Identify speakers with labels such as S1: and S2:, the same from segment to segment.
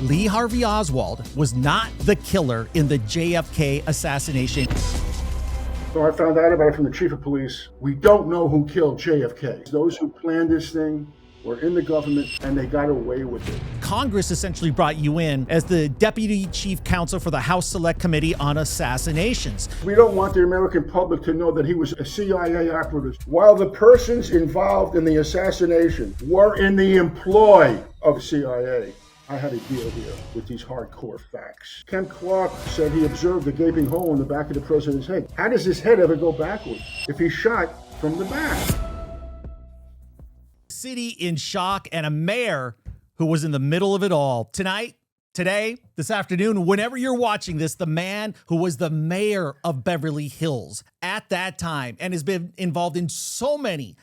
S1: Lee Harvey Oswald was not the killer in the JFK assassination.
S2: So I found out about it from the chief of police. We don't know who killed JFK. Those who planned this thing were in the government and they got away with it.
S1: Congress essentially brought you in as the Deputy Chief Counsel for the House Select Committee on Assassinations.
S2: We don't want the American public to know that he was a CIA operative, while the persons involved in the assassination were in the employ of CIA. I had a deal here with these hardcore facts. Ken Clark said he observed a gaping hole in the back of the president's head. How does his head ever go backwards if he's shot from the back?
S1: City in shock, and a mayor who was in the middle of it all. Today, this afternoon, whenever you're watching this, the man who was the mayor of Beverly Hills at that time and has been involved in so many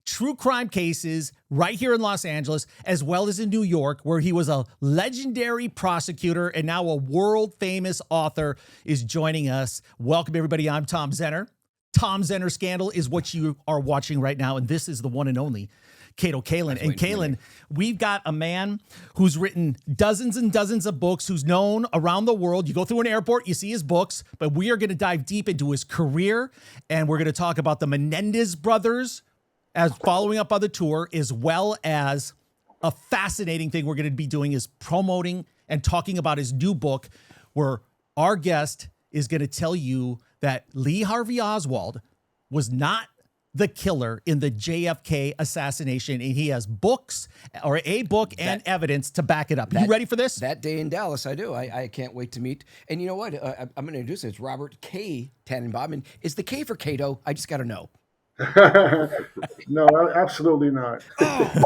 S1: true crime cases right here in Los Angeles, as well as in New York, where he was a legendary prosecutor and now a world famous author, is joining us. Welcome, everybody. I'm Tom Zenner. Tom Zenner Scandal is what you are watching right now, and this is the one and only Kato Kaelin. And Kaelin, we've got a man who's written dozens and dozens of books, who's known around the world. You go through an airport, you see his books, but we are going to dive deep into his career, and we're going to talk about the Menendez brothers as following up on the tour, as well as a fascinating thing we're going to be doing is promoting and talking about his new book, where our guest is going to tell you that Lee Harvey Oswald was not the killer in the JFK assassination, and he has books, or a book and evidence to back it up. Are you ready for this?
S3: That day in Dallas, I do. I can't wait to meet. And you know what? I'm going to introduce it. It's Robert K. Tanenbaum. And is the K for Kato? I just got to know.
S2: No, absolutely not.
S3: Oh,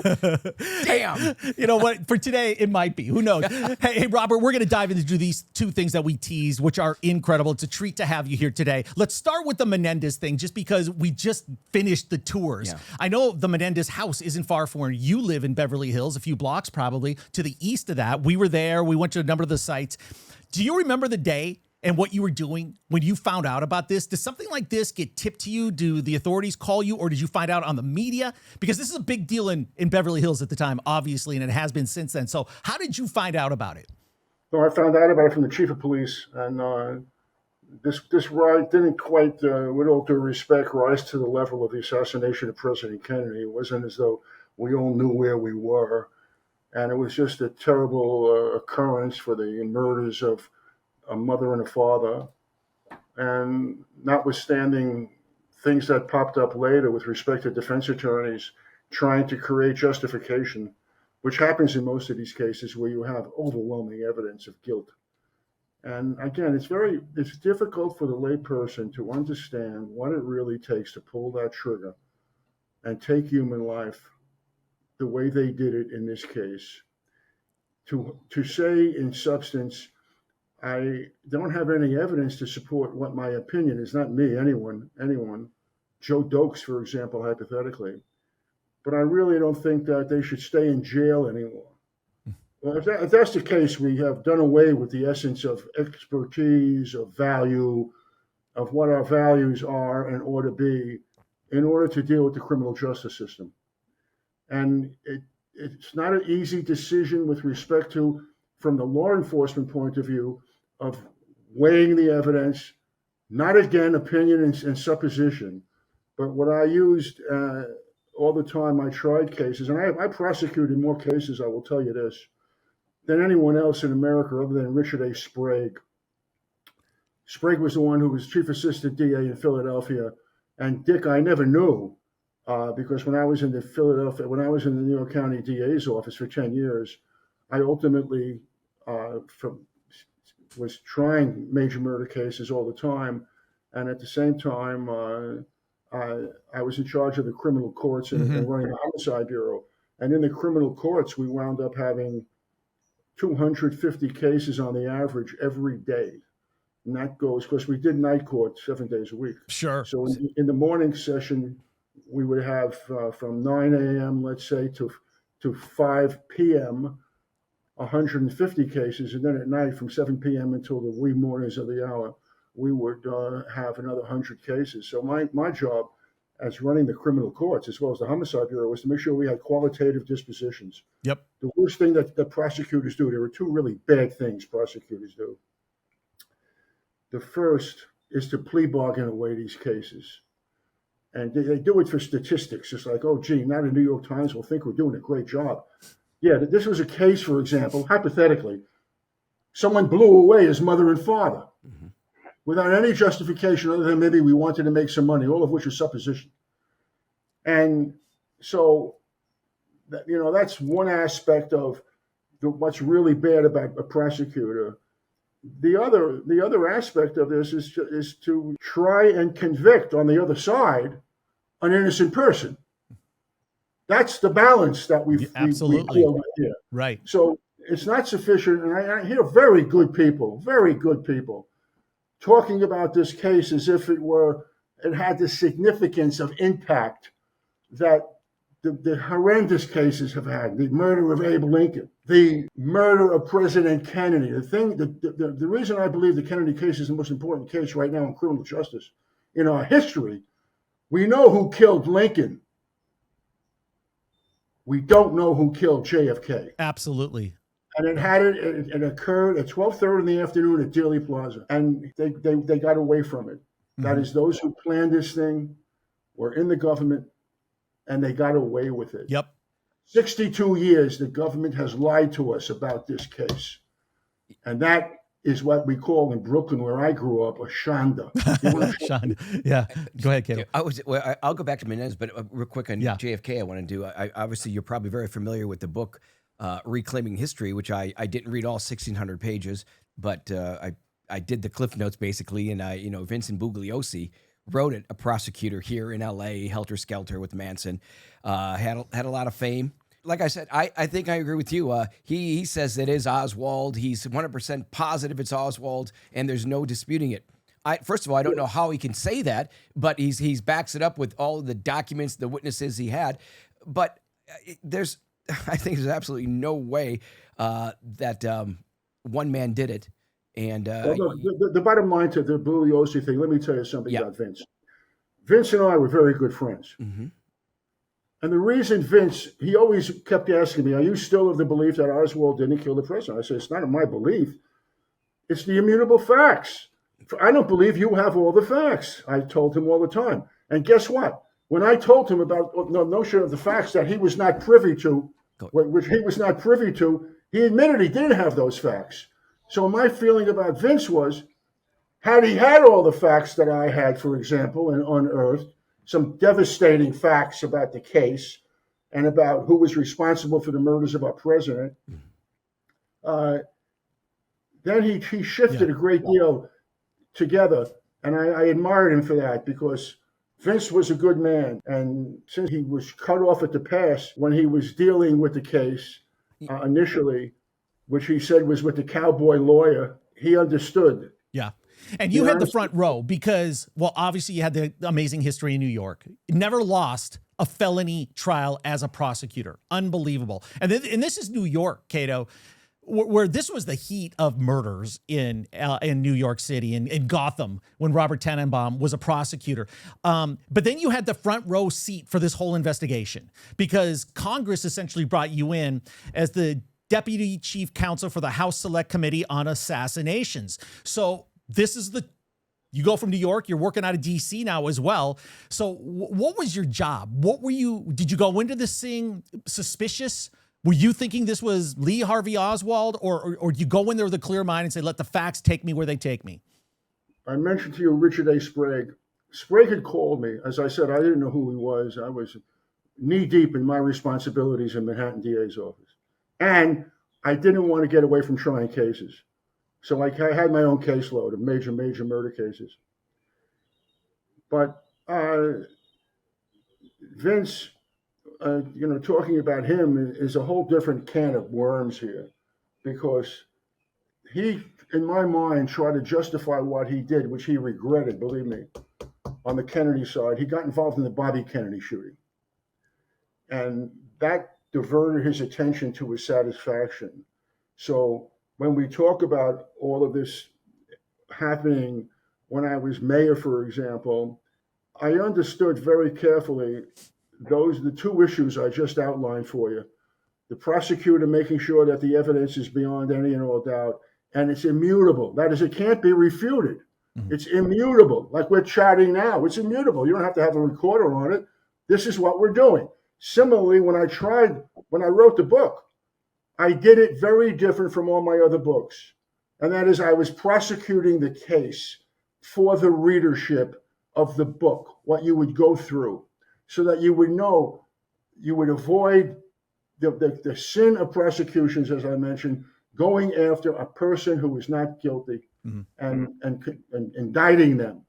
S3: damn.
S1: You know what? For today, it might be. Who knows? Hey, Robert, we're going to dive into these two things that we teased, which are incredible. It's a treat to have you here today. Let's start with the Menendez thing, just because we just finished the tours.
S3: Yeah.
S1: I know the Menendez house isn't far from where you live in Beverly Hills, a few blocks probably to the east of that. We were there. We went to a number of the sites. Do you remember the day and what you were doing when you found out about this? Does something like this get tipped to you? Do the authorities call you, or did you find out on the media? Because this is a big deal in Beverly Hills at the time, obviously, and it has been since then. So how did you find out about it?
S2: So I found out about it from the chief of police, and this ride didn't quite, with all due respect, rise to the level of the assassination of President Kennedy. It wasn't as though we all knew where we were, and it was just a terrible occurrence for the murders of a mother and a father. And notwithstanding things that popped up later with respect to defense attorneys trying to create justification, which happens in most of these cases where you have overwhelming evidence of guilt. And again, it's difficult for the layperson to understand what it really takes to pull that trigger and take human life the way they did it in this case. To say in substance, I don't have any evidence to support what my opinion is, not me, anyone, Joe Dokes, for example, hypothetically. But I really don't think that they should stay in jail anymore. Well, if that's the case, we have done away with the essence of expertise, of value, of what our values are and ought to be in order to deal with the criminal justice system. And it's not an easy decision with respect to, from the law enforcement point of view, of weighing the evidence, not again opinion and supposition, but what I used all the time. I tried cases, and I prosecuted more cases, I will tell you this, than anyone else in America other than Richard A. Sprague. Sprague was the one who was chief assistant DA in Philadelphia, and Dick I never knew because when I was in the New York County DA's office for 10 years, I ultimately was trying major murder cases all the time, and at the same time, I was in charge of the criminal courts and running the homicide bureau. And in the criminal courts, we wound up having 250 cases on the average every day. And that goes, because we did night court 7 days a week.
S1: Sure.
S2: So in the morning session, we would have from 9 a.m., let's say, to 5 p.m., 150 cases, and then at night from 7 p.m. until the wee mornings of the hour, we would have another 100 cases. So my job as running the criminal courts as well as the homicide bureau was to make sure we had qualitative dispositions.
S1: Yep.
S2: The worst thing that prosecutors do, there are two really bad things prosecutors do. The first is to plea bargain away these cases. And they do it for statistics. It's like, oh, gee, now the New York Times will think we're doing a great job. Yeah, this was a case, for example, hypothetically, someone blew away his mother and father without any justification other than maybe we wanted to make some money, all of which is supposition. And so, that's one aspect of what's really bad about a prosecutor. The other aspect of this is to try and convict on the other side an innocent person. That's the balance that we feel here.
S1: Right.
S2: So it's not sufficient. And I hear very good people talking about this case as if it had the significance of impact that the horrendous cases have had. The murder of Abe Lincoln, the murder of President Kennedy. The reason I believe the Kennedy case is the most important case right now in criminal justice in our history, we know who killed Lincoln. We don't know who killed JFK.
S1: Absolutely.
S2: And it occurred at 12:30 in the afternoon at Dealey Plaza, and they got away from it. That is, those who planned this thing were in the government, and they got away with it.
S1: Yep.
S2: 62 years the government has lied to us about this case, and that is what we call in Brooklyn, where I grew up, a shanda.
S1: Shanda. Yeah. Go ahead, Kato.
S3: I'll go back to Menendez, but real quick on JFK, I want to do. Obviously, you're probably very familiar with the book Reclaiming History, which I didn't read all 1,600 pages, but I did the Cliff Notes basically, and Vincent Bugliosi wrote it, a prosecutor here in L.A., helter skelter with Manson, had a lot of fame. Like I said, I think I agree with you. He says it is Oswald. He's 100% positive it's Oswald, and there's no disputing it. First of all, I don't know how he can say that, but he's backs it up with all of the documents, the witnesses he had. But I think there's absolutely no way that one man did it. And
S2: the bottom line to the Bugliosi thing, let me tell you something about Vince. Vince and I were very good friends. Mm-hmm. And the reason Vince, he always kept asking me, are you still of the belief that Oswald didn't kill the president? I said, it's not my belief. It's the immutable facts. I don't believe you have all the facts. I told him all the time. And guess what? When I told him about the notion of the facts that he was not privy to, which he was not privy to, he admitted he didn't have those facts. So my feeling about Vince was, had he had all the facts that I had, for example, and unearthed some devastating facts about the case and about who was responsible for the murders of our president, then he shifted a great deal together. And I admired him for that, because Vince was a good man. And since he was cut off at the pass when he was dealing with the case initially, which he said was with the cowboy lawyer, he understood.
S1: Yeah. And you had the front row because, well, obviously you had the amazing history in New York. You never lost a felony trial as a prosecutor. Unbelievable. And this is New York, Kato, where this was the heat of murders in New York City, in Gotham, when Robert Tanenbaum was a prosecutor. But then you had the front row seat for this whole investigation, because Congress essentially brought you in as the Deputy Chief Counsel for the House Select Committee on Assassinations. So this is you go from New York, you're working out of DC now as well. So what was your job? Did you go into this thing suspicious? Were you thinking this was Lee Harvey Oswald, or you go in there with a clear mind and say, let the facts take me where they take me?
S2: I mentioned to you Richard A. Sprague. Sprague had called me. As I said, I didn't know who he was. I was knee deep in my responsibilities in Manhattan DA's office. And I didn't want to get away from trying cases. So I had my own caseload of major murder cases. But Vince, talking about him is a whole different can of worms here, because he, in my mind, tried to justify what he did, which he regretted, believe me, on the Kennedy side. He got involved in the Bobby Kennedy shooting. And that diverted his attention to his satisfaction. So when we talk about all of this happening when I was mayor, for example, I understood very carefully the two issues I just outlined for you. The prosecutor making sure that the evidence is beyond any and all doubt, and it's immutable. That is, it can't be refuted. Mm-hmm. It's immutable. Like we're chatting now, it's immutable. You don't have to have a recorder on it. This is what we're doing. Similarly, when I wrote the book, I did it very different from all my other books. And that is, I was prosecuting the case for the readership of the book, what you would go through, so that you would know, you would avoid the sin of prosecutions, as I mentioned, going after a person who is not guilty, mm-hmm. and indicting them.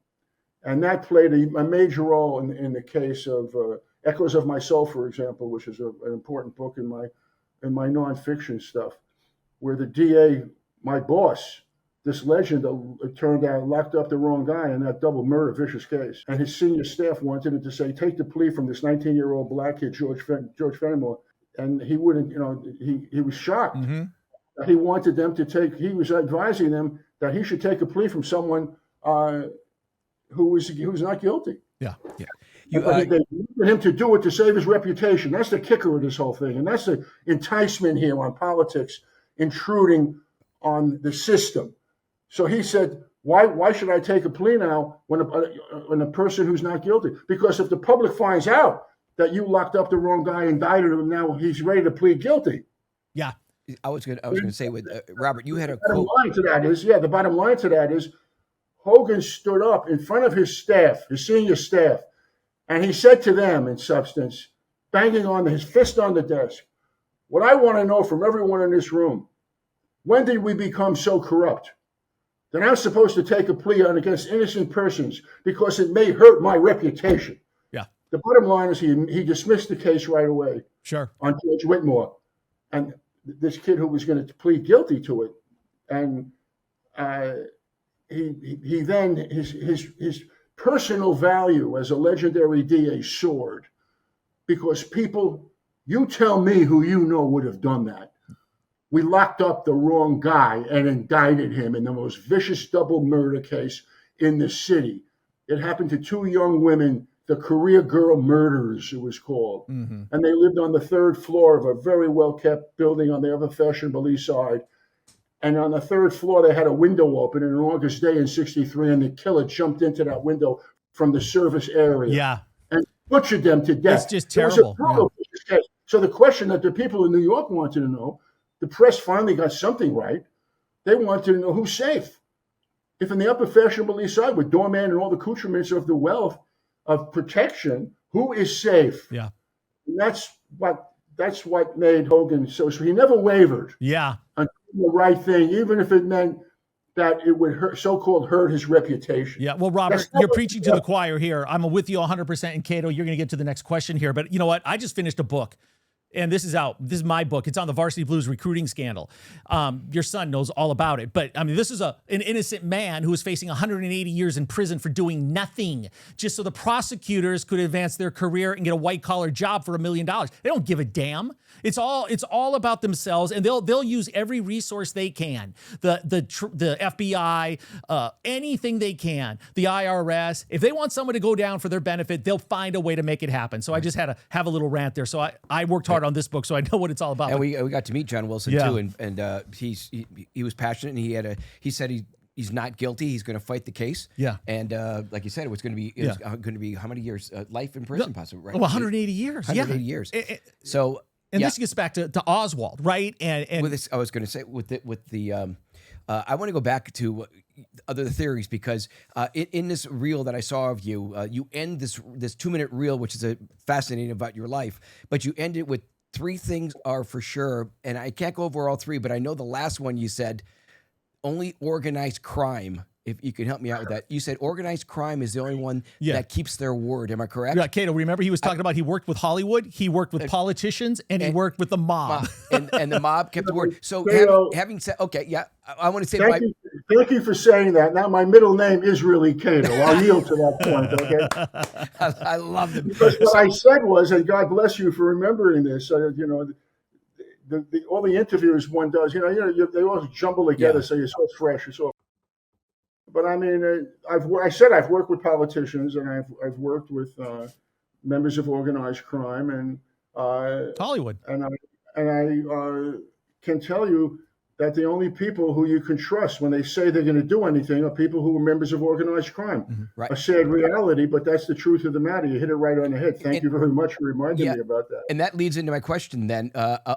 S2: And that played a major role in the case of Echoes of My Soul, for example, which is an important book in my nonfiction stuff, where the DA, my boss, this legend, it turned out, locked up the wrong guy in that double murder vicious case. And his senior staff wanted him to say, take the plea from this 19-year-old black kid, George Fenimore. And he wouldn't, he was shocked. Mm-hmm. He wanted them to he was advising them that he should take a plea from someone who was not guilty.
S1: Yeah. Yeah.
S2: They wanted him to do it to save his reputation. That's the kicker of this whole thing. And that's the enticement here on politics, intruding on the system. So he said, why should I take a plea now when a person who's not guilty? Because if the public finds out that you locked up the wrong guy, indicted him, now he's ready to plead guilty.
S3: Yeah. I was going to say with Robert, you had a
S2: quote. The bottom line to that is Hogan stood up in front of his staff, his senior staff, and he said to them, in substance, banging on his fist on the desk, what I want to know from everyone in this room, when did we become so corrupt that I'm supposed to take a plea against innocent persons because it may hurt my reputation?
S1: Yeah.
S2: The bottom line is he dismissed the case right away.
S1: Sure.
S2: On George Whitmore. And this kid who was going to plead guilty to it. And he then, his personal value as a legendary DA soared because people, you tell me who you know would have done that. We locked up the wrong guy and indicted him in the most vicious double murder case in the city. It happened to two young women, the Career Girl Murders, it was called. Mm-hmm. And they lived on the third floor of a very well-kept building on the ever fashionable East Side. And on the third floor, they had a window open in an August day in '63, and the killer jumped into that window from the service area.
S1: Yeah.
S2: And butchered them to death.
S1: It's just terrible.
S2: Yeah. So the question that the people in New York wanted to know, the press finally got something right. They wanted to know who's safe. If in the upper fashionable East Side with doorman and all the accoutrements of the wealth of protection, who is safe?
S1: Yeah.
S2: And that's what made Hogan so he never wavered.
S1: Yeah.
S2: On the right thing, even if it meant that it would hurt his reputation.
S1: Yeah. Well, Robert, you're preaching to the choir here. I'm with you 100%. And Kato, you're going to get to the next question here. But you know what? I just finished a book. And this is out. This is my book. It's on the Varsity Blues recruiting scandal. Your son knows all about it. But, I mean, this is an innocent man who was facing 180 years in prison for doing nothing, just so the prosecutors could advance their career and get a white-collar job for $1 million. They don't give a damn. It's all about themselves, and they'll use every resource they can. The FBI, anything they can, the IRS. If they want someone to go down for their benefit, they'll find a way to make it happen. So I just had to have a little rant there. So I worked hard on this book, so I know what it's all about.
S3: And we got to meet John Wilson too, and he was passionate, and he said he's not guilty. He's going to fight the case.
S1: Yeah.
S3: And like you said, it was going to be how many years? Life in prison, possibly, right?
S1: Well, 180 years.
S3: 180 years. So.
S1: And this gets back to Oswald, right? And
S3: with this, I was going to say with the I want to go back to other theories because in this reel that I saw of you, you end this 2-minute reel, which is fascinating about your life, but you end it with 3 things are for sure, and I can't go over all 3, but I know the last one you said only organized crime. If you can help me out with that. You said organized crime is the only one that keeps their word. Am I correct?
S1: Yeah, Kato, remember he was talking about he worked with Hollywood, he worked with politicians, and he worked with the mob.
S3: And the mob kept the word. So having said, okay, yeah, I want to say
S2: thank you for saying that. Now my middle name is really Kato. I'll yield to that point, okay?
S3: I love them.
S2: Because what I said was, and God bless you for remembering this, all the interviews one does, they all jumble together, so you're so fresh, you're so But I mean, I've worked with politicians, and I've worked with members of organized crime, and
S1: Hollywood.
S2: and I can tell you that the only people who you can trust when they say they're going to do anything are people who are members of organized crime.
S3: Mm-hmm. Right.
S2: A sad reality, but that's the truth of the matter. You hit it right on the head. Thank you very much for reminding me about that.
S3: And that leads into my question then.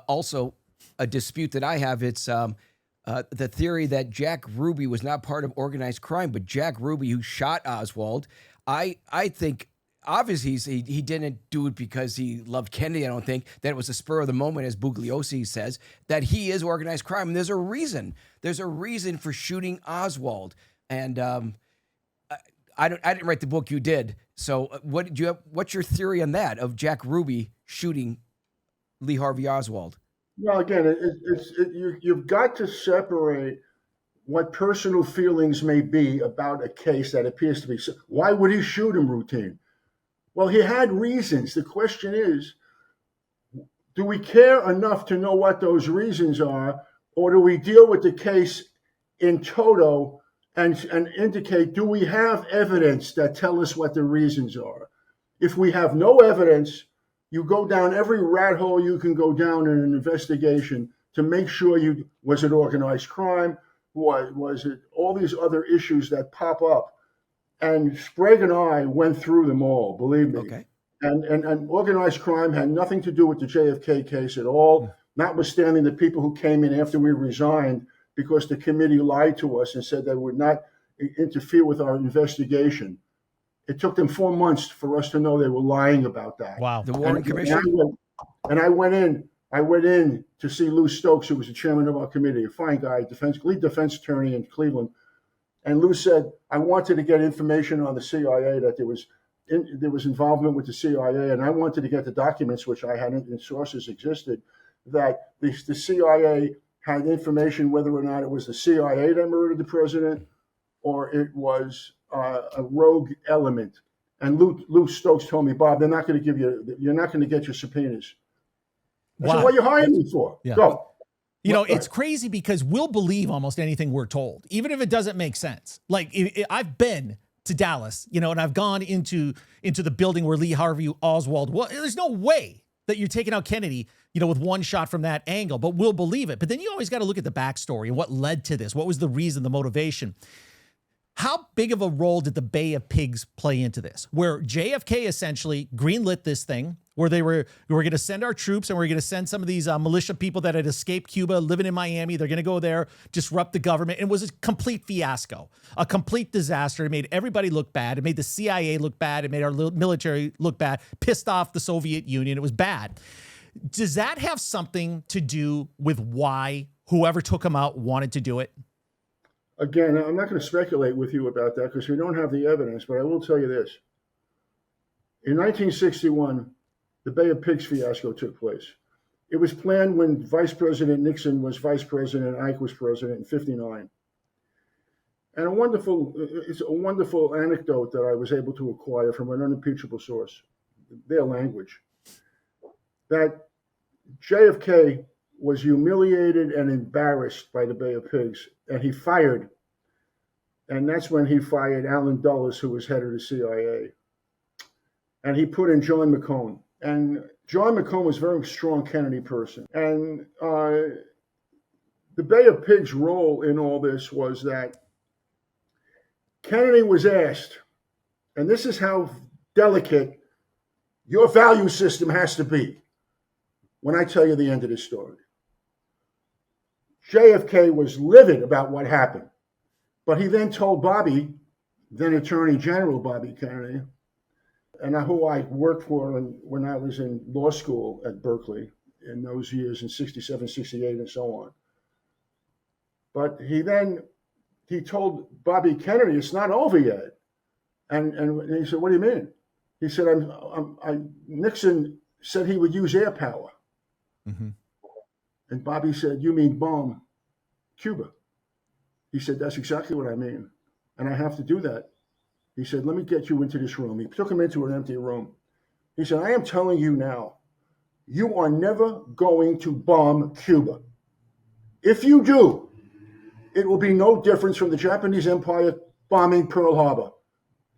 S3: Also, a dispute that I have, it's the theory that Jack Ruby was not part of organized crime, but Jack Ruby, who shot Oswald, I think obviously he didn't do it because he loved Kennedy. I don't think that it was a spur of the moment, as Bugliosi says, that he is organized crime. And there's a reason. There's a reason for shooting Oswald. And I didn't write the book, you did. So what's your theory on that, of Jack Ruby shooting Lee Harvey Oswald?
S2: Well, again, you've got to separate what personal feelings may be about a case that appears to be. Why would he shoot him, routine? Well, he had reasons. The question is, do we care enough to know what those reasons are, or do we deal with the case in toto and indicate, do we have evidence that tell us what the reasons are? If we have no evidence, you go down every rat hole you can go down in an investigation to make sure was it organized crime? Was it all these other issues that pop up? And Sprague and I went through them all, believe me.
S3: Okay.
S2: And organized crime had nothing to do with the JFK case at all, notwithstanding the people who came in after we resigned because the committee lied to us and said they would not interfere with our investigation. It took them 4 months for us to know they were lying about that.
S3: Wow. The Warren Commission.
S2: And I went in to see Lou Stokes, who was the chairman of our committee, a fine guy, lead defense attorney in Cleveland. And Lou said, I wanted to get information on the CIA, that there was involvement with the CIA, and I wanted to get the documents, which I had in sources existed, that the CIA had information whether or not it was the CIA that murdered the president or it was a rogue element. And Lou Stokes told me, Bob, you're not going to get your subpoenas. I said, what are you hiring me for?
S1: Yeah.
S2: Go.
S1: It's crazy because we'll believe almost anything we're told, even if it doesn't make sense. Like I've been to Dallas, and I've gone into the building where Lee Harvey Oswald was. There's no way that you're taking out Kennedy, with one shot from that angle, but we'll believe it. But then you always got to look at the backstory and what led to this. What was the reason, the motivation? How big of a role did the Bay of Pigs play into this? Where JFK essentially greenlit this thing, where we were going to send our troops and we're going to send some of these militia people that had escaped Cuba, living in Miami. They're going to go there, disrupt the government. It was a complete fiasco, a complete disaster. It made everybody look bad. It made the CIA look bad. It made our military look bad, pissed off the Soviet Union. It was bad. Does that have something to do with why whoever took him out wanted to do it?
S2: Again, I'm not going to speculate with you about that because we don't have the evidence, but I will tell you this. In 1961, the Bay of Pigs fiasco took place. It was planned when Vice President Nixon was vice president and Ike was president in 59. And it's a wonderful anecdote that I was able to acquire from an unimpeachable source, their language, that JFK was humiliated and embarrassed by the Bay of Pigs, and he fired. And that's when he fired Allen Dulles, who was head of the CIA. And he put in John McCone. And John McCone was a very strong Kennedy person. And the Bay of Pigs' role in all this was that Kennedy was asked, and this is how delicate your value system has to be when I tell you the end of this story. JFK was livid about what happened, but he then told Bobby, then Attorney General Bobby Kennedy, and who I worked for when I was in law school at Berkeley in those years in 67, 68, and so on. But he told Bobby Kennedy, it's not over yet. And he said, what do you mean? He said, Nixon said he would use air power. Mm-hmm. And Bobby said, you mean bomb Cuba? He said, that's exactly what I mean. And I have to do that. He said, let me get you into this room. He took him into an empty room. He said, I am telling you now, you are never going to bomb Cuba. If you do, it will be no difference from the Japanese Empire bombing Pearl Harbor.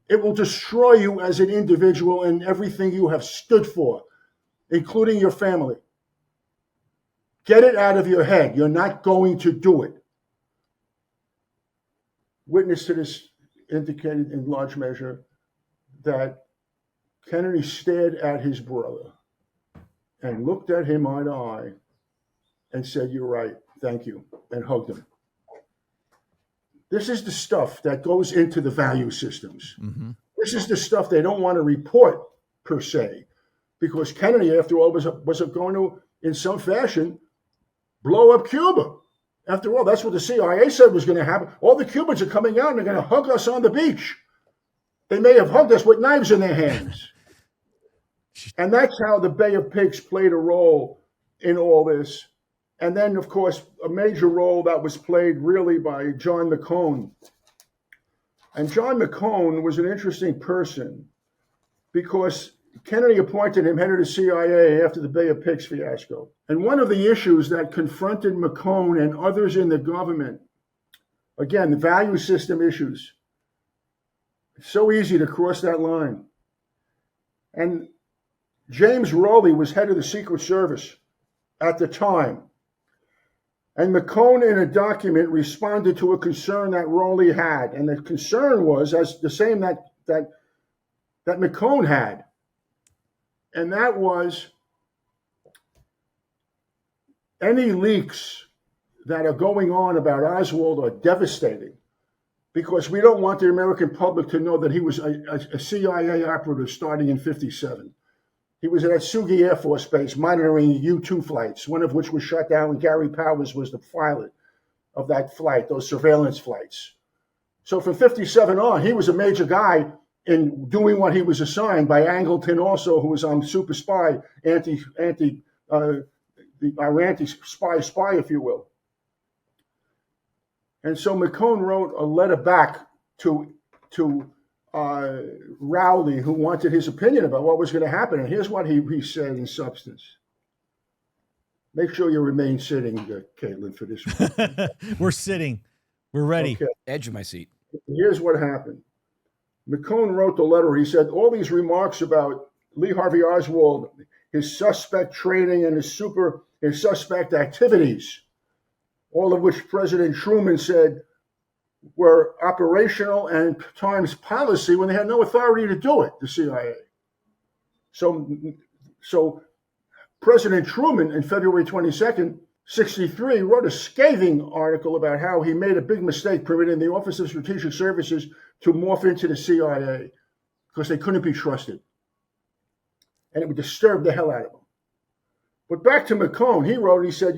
S2: It will destroy you as an individual and everything you have stood for, including your family. Get it out of your head. You're not going to do it. Witness to this indicated in large measure that Kennedy stared at his brother and looked at him eye to eye and said, "You're right, thank you," and hugged him. This is the stuff that goes into the value systems. Mm-hmm. This is the stuff they don't want to report, per se, because Kennedy, after all, was going to, in some fashion, blow up Cuba. After all, that's what the CIA said was going to happen. All the Cubans are coming out and they're going to hug us on the beach. They may have hugged us with knives in their hands. And that's how the Bay of Pigs played a role in all this. And then, of course, a major role that was played really by John McCone. And John McCone was an interesting person because Kennedy appointed him head of the CIA after the Bay of Pigs fiasco. And one of the issues that confronted McCone and others in the government, again, the value system issues, it's so easy to cross that line. And James Rowley was head of the Secret Service at the time. And McCone, in a document, responded to a concern that Rowley had. And the concern was as the same that McCone had. And that was any leaks that are going on about Oswald are devastating because we don't want the American public to know that he was a CIA operative starting in 1957. He was at Atsugi Air Force Base monitoring U-2 flights, one of which was shut down, and Gary Powers was the pilot of that flight, those surveillance flights. So from 1957 on, he was a major guy in doing what he was assigned by Angleton also, who was on super spy, anti-spy, if you will. And so McCone wrote a letter back to Rowley, who wanted his opinion about what was going to happen. And here's what he said in substance. Make sure you remain sitting, Kaelin, for this one.
S1: We're sitting. We're ready.
S2: Okay.
S3: Edge of my seat.
S2: Here's what happened. McCone wrote the letter. He said, all these remarks about Lee Harvey Oswald, his suspect training and his suspect activities, all of which President Truman said were operational and at times policy when they had no authority to do it, the CIA. So President Truman, in February 22nd, 1963, wrote a scathing article about how he made a big mistake permitting the Office of Strategic Services to morph into the CIA because they couldn't be trusted. And it would disturb the hell out of him. But back to McCone, he said,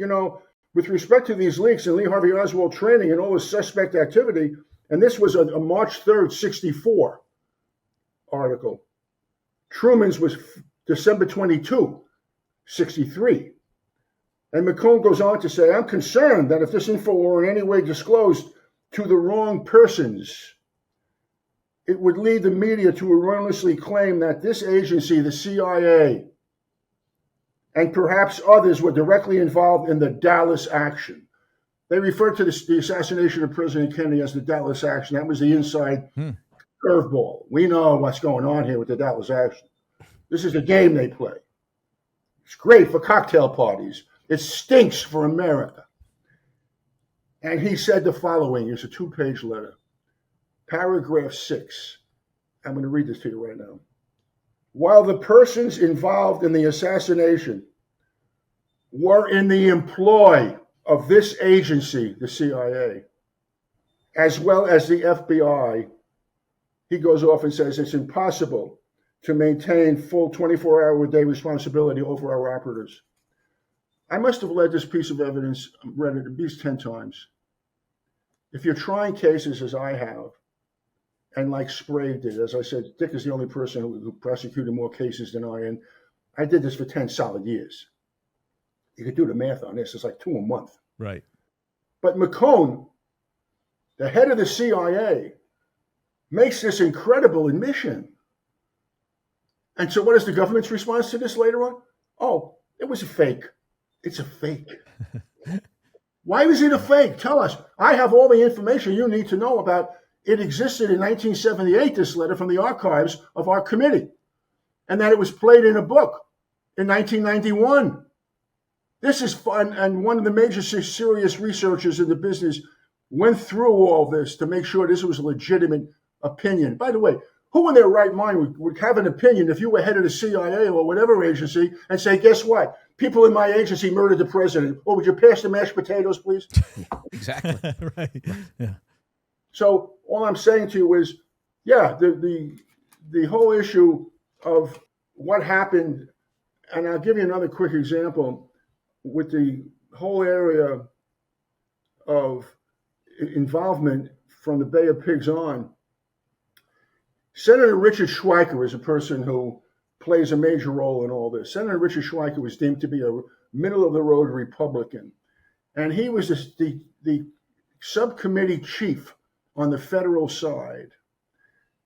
S2: with respect to these leaks and Lee Harvey Oswald training and all his suspect activity, and this was a March 3rd, 1964 article. Truman's was December 22, 1963. And McCone goes on to say, I'm concerned that if this info were in any way disclosed to the wrong persons, it would lead the media to erroneously claim that this agency, the CIA, and perhaps others were directly involved in the Dallas action. They referred to the assassination of President Kennedy as the Dallas action. That was the inside curveball. We know what's going on here with the Dallas action. This is a game they play. It's great for cocktail parties. It stinks for America. And he said the following. It's a 2-page letter. Paragraph 6. I'm going to read this to you right now. While the persons involved in the assassination were in the employ of this agency, the CIA, as well as the FBI, he goes off and says it's impossible to maintain full 24-hour-a-day responsibility over our operatives. I must have read this piece of evidence, read it at least 10 times. If you're trying cases as I have, and like Sprague did, as I said, Dick is the only person who prosecuted more cases than I, and I did this for 10 solid years. You could do the math on this. It's like 2 a month.
S1: Right.
S2: But McCone, the head of the CIA, makes this incredible admission. And so what is the government's response to this later on? Oh, it was a fake. It's a fake. Why was it a fake? Tell us. I have all the information you need to know about it existed in 1978, this letter from the archives of our committee, and that it was played in a book in 1991. This is fun, and one of the major serious researchers in the business went through all this to make sure this was a legitimate opinion. By the way, who in their right mind would have an opinion if you were head of the CIA or whatever agency and say, guess what? People in my agency murdered the president. Well, would you pass the mashed potatoes, please?
S3: Exactly.
S1: Right. Yeah.
S2: So all I'm saying to you is, yeah, the whole issue of what happened, and I'll give you another quick example with the whole area of involvement from the Bay of Pigs on. Senator Richard Schweiker is a person who plays a major role in all this. Senator Richard Schweiker was deemed to be a middle-of-the-road Republican, and he was the subcommittee chief on the federal side.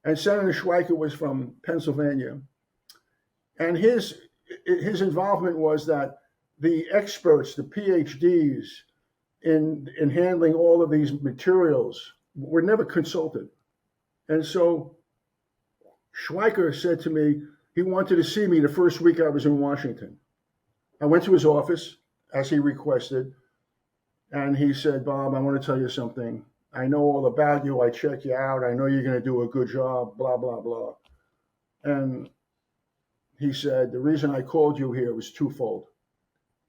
S2: And Senator Schweiker was from Pennsylvania. And his involvement was that the experts, the PhDs in handling all of these materials were never consulted. And so Schweiker said to me, he wanted to see me the first week I was in Washington. I went to his office, as he requested, and he said, Bob, I want to tell you something. I know all about you. I check you out. I know you're going to do a good job, blah, blah, blah. And he said, the reason I called you here was twofold.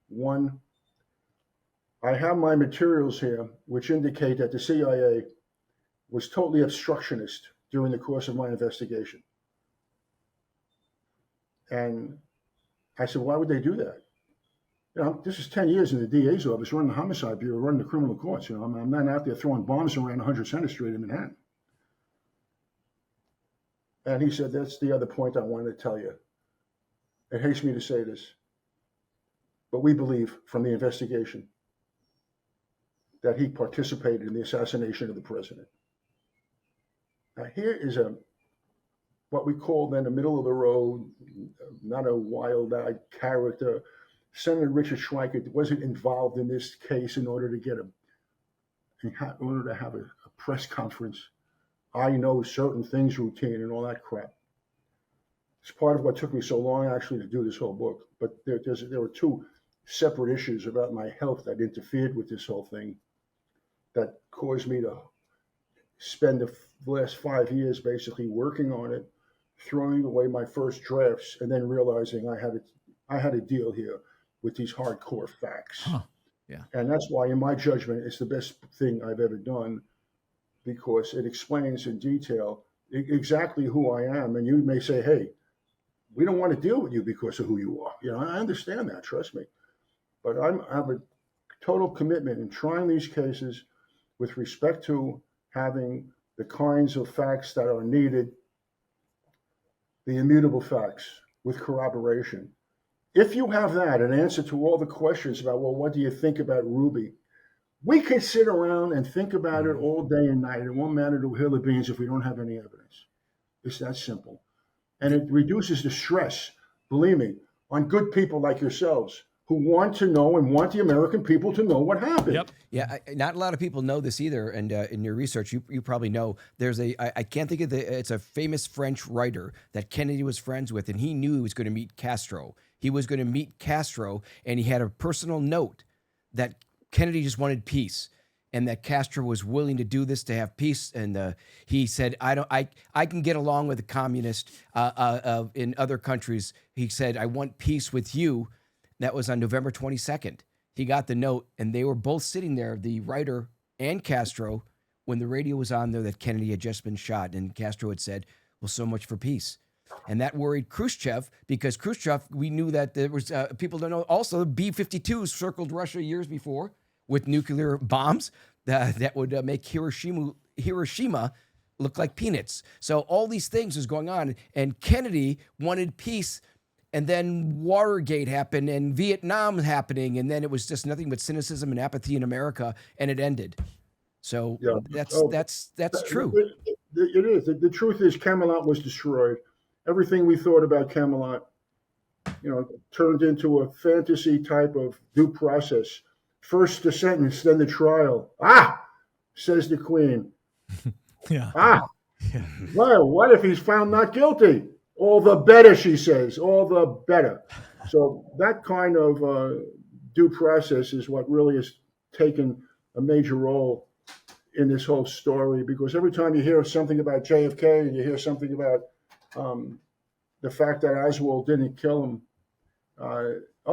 S2: One, I have my materials here, which indicate that the CIA was totally obstructionist during the course of my investigation. And I said, why would they do that? You know, this is 10 years in the DA's office, running the homicide bureau, running the criminal courts. You know, I'm not out there throwing bombs around 100 Center Street in Manhattan. And he said, that's the other point I wanted to tell you. It hates me to say this, but we believe from the investigation that he participated in the assassination of the president. Now, here is what we call then a middle of the road, not a wild-eyed character. Senator Richard Schweiker wasn't involved in this case in order to have a press conference. I know certain things routine and all that crap. It's part of what took me so long actually to do this whole book. But there were two separate issues about my health that interfered with this whole thing that caused me to spend the last 5 years basically working on it, throwing away my first drafts, and then realizing I had a deal here with these hardcore facts.
S1: Huh. Yeah.
S2: And that's why, in my judgment, it's the best thing I've ever done, because it explains in detail exactly who I am. And you may say, hey, we don't want to deal with you because of who you are. You know, I understand that, trust me. But I have a total commitment in trying these cases with respect to having the kinds of facts that are needed, the immutable facts with corroboration. If you have that, an answer to all the questions about, well, what do you think about Ruby? We could sit around and think about it all day and night. It won't matter to hill of beans if we don't have any evidence. It's that simple. And it reduces the stress, believe me, on good people like yourselves who want to know and want the American people to know what happened.
S1: Yep.
S3: Yeah, not a lot of people know this either. And in your research, you probably know there's I can't think of it's a famous French writer that Kennedy was friends with, and he knew he was going to meet Castro. He was going to meet Castro, and he had a personal note that Kennedy just wanted peace, and that Castro was willing to do this to have peace. And he said, I can get along with a communist in other countries. He said, I want peace with you. That was on November 22nd. He got the note, and they were both sitting there, the writer and Castro, when the radio was on there that Kennedy had just been shot. And Castro had said, well, so much for peace. And that worried Khrushchev, because Khrushchev, we knew that there was, people don't know, also B-52s circled Russia years before with nuclear bombs that would make Hiroshima look like peanuts. So all these things was going on, and Kennedy wanted peace. And then Watergate happened, and Vietnam happening, and then it was just nothing but cynicism and apathy in America, and it ended. So yeah. That's true.
S2: It is. The truth is, Camelot was destroyed. Everything we thought about Camelot, turned into a fantasy type of due process. First the sentence, then the trial. Ah, says the Queen.
S1: Yeah. Yeah.
S2: Well, what if he's found not guilty? All the better, she says, all the better. So that kind of due process is what really has taken a major role in this whole story, because every time you hear something about JFK and you hear something about the fact that Oswald didn't kill him,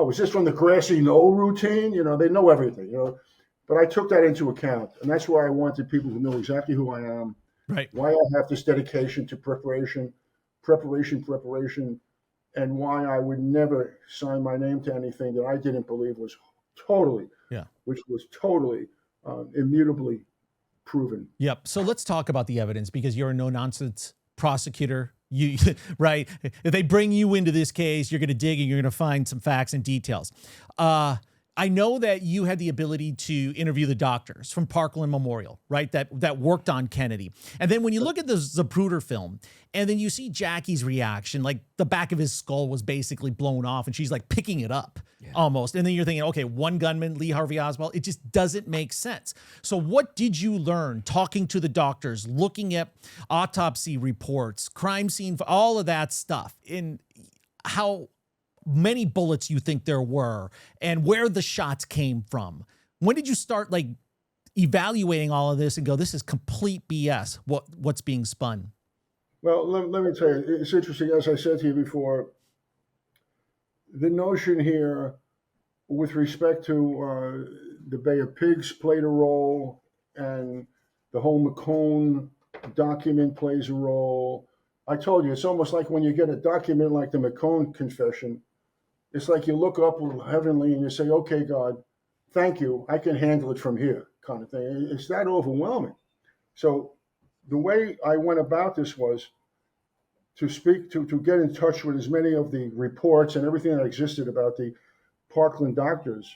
S2: is this from the grassy knoll routine? They know everything, But I took that into account, and that's why I wanted people to know exactly who I am,
S1: right?
S2: Why I have this dedication to preparation, and why I would never sign my name to anything that I didn't believe was totally immutably proven.
S1: Yep. So let's talk about the evidence, because you're a no-nonsense prosecutor. You right? If they bring you into this case, you're going to dig and you're going to find some facts and details. I know that you had the ability to interview the doctors from Parkland Memorial, right? That worked on Kennedy. And then when you look at the Zapruder film, and then you see Jackie's reaction, like the back of his skull was basically blown off, and she's like picking it up almost. And then you're thinking, okay, one gunman, Lee Harvey Oswald. It just doesn't make sense. So what did you learn talking to the doctors, looking at autopsy reports, crime scene, all of that stuff, in how many bullets you think there were and where the shots came from? When did you start like evaluating all of this and go, this is complete BS, what's being spun?
S2: Well, let me tell you, it's interesting. As I said to you before, the notion here with respect to the Bay of Pigs played a role, and the whole McCone document plays a role. I told you, it's almost like when you get a document like the McCone confession, it's like you look up heavenly and you say, okay, God, thank you. I can handle it from here, kind of thing. It's that overwhelming. So the way I went about this was to get in touch with as many of the reports and everything that existed about the Parkland doctors.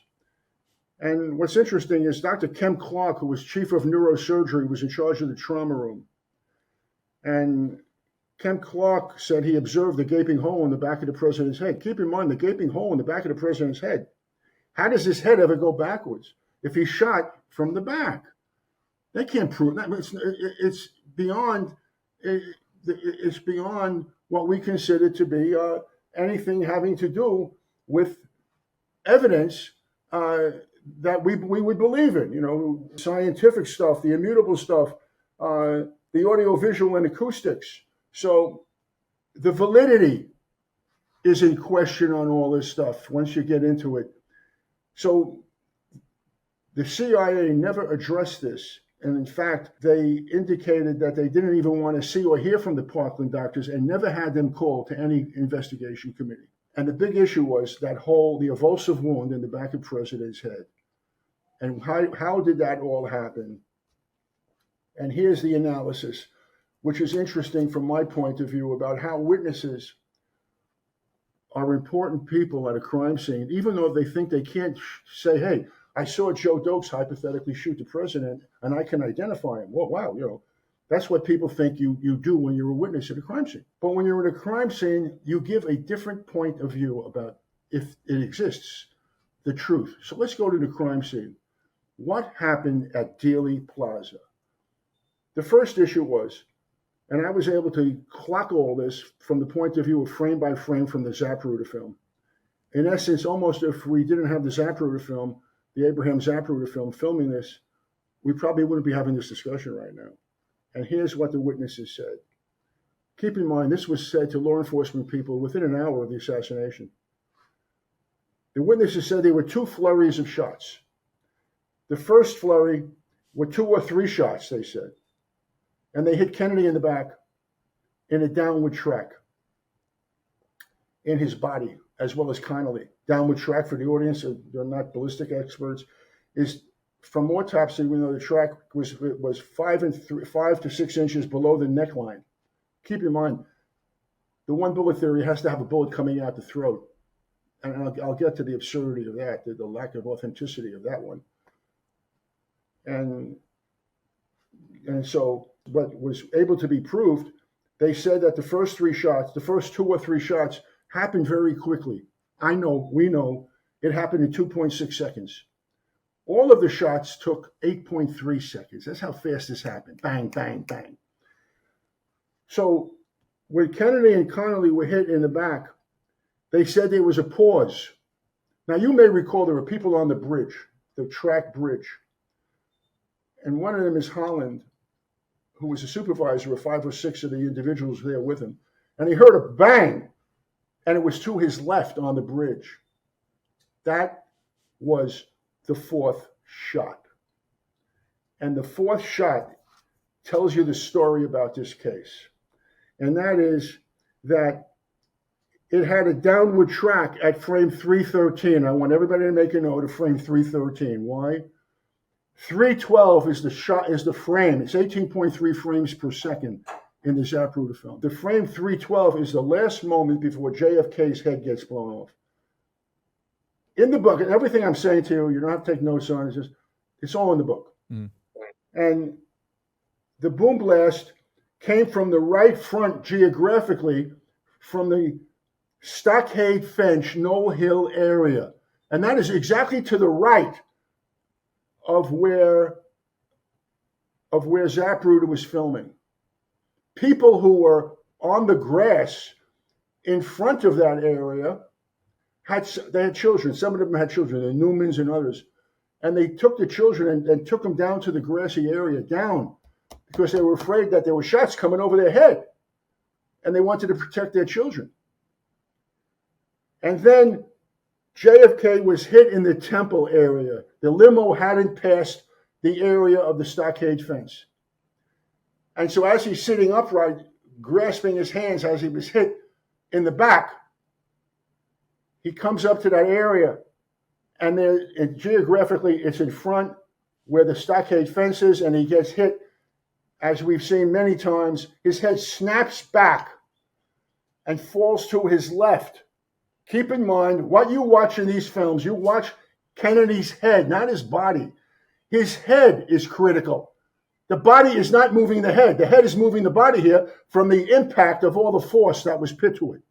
S2: And what's interesting is Dr. Kem Clark, who was chief of neurosurgery, was in charge of the trauma room. And Kem Clark said he observed the gaping hole in the back of the president's head. Keep in mind, the gaping hole in the back of the president's head. How does his head ever go backwards if he's shot from the back? They can't prove that. It's beyond what we consider to be anything having to do with evidence that we would believe in. Scientific stuff, the immutable stuff, the audio, visual, and acoustics. So the validity is in question on all this stuff once you get into it. So the CIA never addressed this. And in fact, they indicated that they didn't even want to see or hear from the Parkland doctors and never had them called to any investigation committee. And the big issue was the evulsive wound in the back of the president's head. And how did that all happen? And here's the analysis, which is interesting from my point of view about how witnesses are important people at a crime scene, even though they think they can't say, hey, I saw Joe Dokes hypothetically shoot the president and I can identify him. Well, wow, that's what people think you do when you're a witness at a crime scene. But when you're at a crime scene, you give a different point of view about, if it exists, the truth. So let's go to the crime scene. What happened at Dealey Plaza? The first issue was, and I was able to clock all this from the point of view of frame by frame from the Zapruder film. In essence, almost if we didn't have the Zapruder film, the Abraham Zapruder film filming this, we probably wouldn't be having this discussion right now. And here's what the witnesses said. Keep in mind, this was said to law enforcement people within an hour of the assassination. The witnesses said there were two flurries of shots. The first flurry were 2 or 3 shots, they said. And they hit Kennedy in the back in a downward track in his body, as well as Connolly. Downward track, for the audience, they're not ballistic experts, is from autopsy, we know the track was 5 to 6 inches below the neckline. Keep in mind, the one bullet theory has to have a bullet coming out the throat. And I'll get to the absurdity of that, the lack of authenticity of that one. And so what was able to be proved, they said that the first 2 or 3 shots happened very quickly. We know, it happened in 2.6 seconds. All of the shots took 8.3 seconds. That's how fast this happened. Bang, bang, bang. So when Kennedy and Connolly were hit in the back, they said there was a pause. Now, you may recall there were people on the bridge, the track bridge. And one of them is Holland, who was a supervisor of 5 or 6 of the individuals there with him. And he heard a bang, and it was to his left on the bridge. That was the 4th shot. And the 4th shot tells you the story about this case. And that is that it had a downward track at frame 313. I want everybody to make a note of frame 313. Why? 312 is the frame. It's 18.3 frames per second in the Zapruder film. The frame 312 is the last moment before JFK's head gets blown off. In the book, and everything I'm saying to you, you don't have to take notes on it. It's all in the book. Mm. And the boom blast came from the right front geographically from the Stockade Fence, Knoll Hill area. And that is exactly to the right of where Zapruder was filming. People who were on the grass in front of that area had children. Some of them had children, the Newmans and others. And they took the children and took them down to the grassy area, down, because they were afraid that there were shots coming over their head. And they wanted to protect their children. And then JFK was hit in the Temple area. The limo hadn't passed the area of the stockade fence. And so as he's sitting upright, grasping his hands as he was hit in the back, he comes up to that area. And geographically, it's in front where the stockade fence is, and he gets hit. As we've seen many times, his head snaps back and falls to his left. Keep in mind, what you watch in these films, you watch Kennedy's head, not his body. His head is critical. The body is not moving the head. The head is moving the body here from the impact of all the force that was put to it.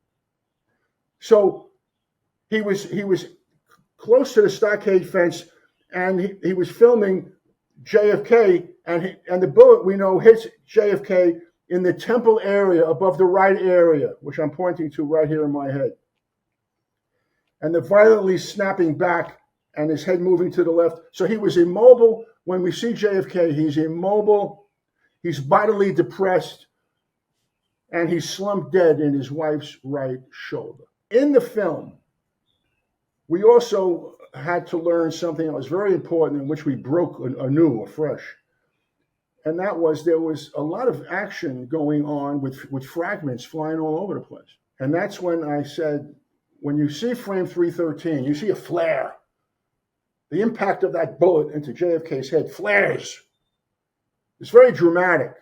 S2: So he was close to the stockade fence, and he was filming JFK, and the bullet, we know, hits JFK in the temple area above the right area, which I'm pointing to right here in my head. And the violently snapping back and his head moving to the left. So he was immobile. When we see JFK, he's immobile, he's bodily depressed, and he's slumped dead in his wife's right shoulder. In the film, we also had to learn something that was very important, in which we broke anew, afresh. And that was, there was a lot of action going on with fragments flying all over the place. And that's when I said, when you see frame 313, you see a flare. The impact of that bullet into JFK's head flares. It's very dramatic.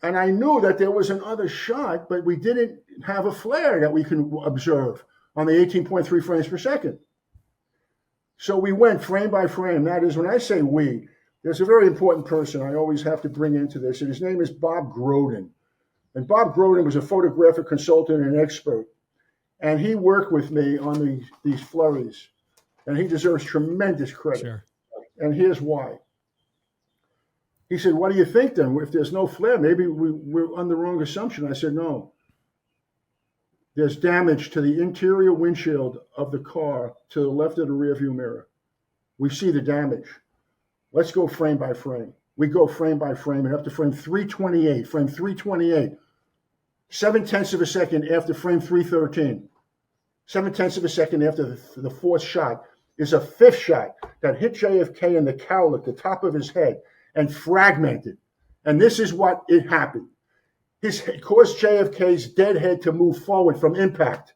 S2: And I knew that there was another shot, but we didn't have a flare that we can observe on the 18.3 frames per second. So we went frame by frame. That is, when I say we, there's a very important person I always have to bring into this, and his name is Bob Groden. And Bob Groden was a photographic consultant and expert. And he worked with me on these flurries. And he deserves tremendous credit. Sure. And here's why. He said, what do you think then? If there's no flare, maybe we're on the wrong assumption. I said, no. There's damage to the interior windshield of the car to the left of the rearview mirror. We see the damage. Let's go frame by frame. We go frame by frame and up to frame 328. Frame 328. 7/10 of a second after frame 313. 7/10 of a second after the fourth shot is a fifth shot that hit JFK in the cowl at the top of his head and fragmented. And this is what it happened. It caused JFK's dead head to move forward from impact,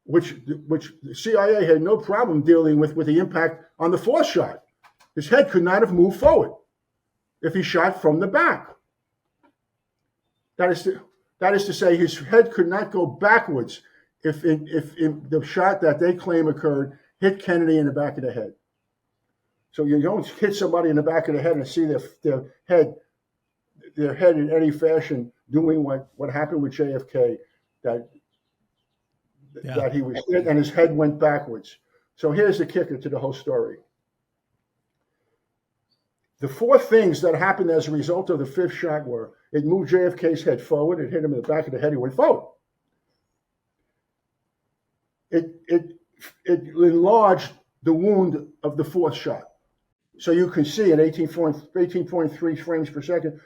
S2: which the CIA had no problem dealing with the impact on the fourth shot. His head could not have moved forward if he shot from the back. That is to say, his head could not go backwards if the shot that they claim occurred hit Kennedy in the back of the head. So you don't hit somebody in the back of the head and see their head in any fashion doing what happened with JFK, that he was hit and his head went backwards. So here's the kicker to the whole story. The four things that happened as a result of the fifth shot were: it moved JFK's head forward, it hit him in the back of the head, he went forward. It enlarged the wound of the fourth shot. So you can see at 18.3 frames per second,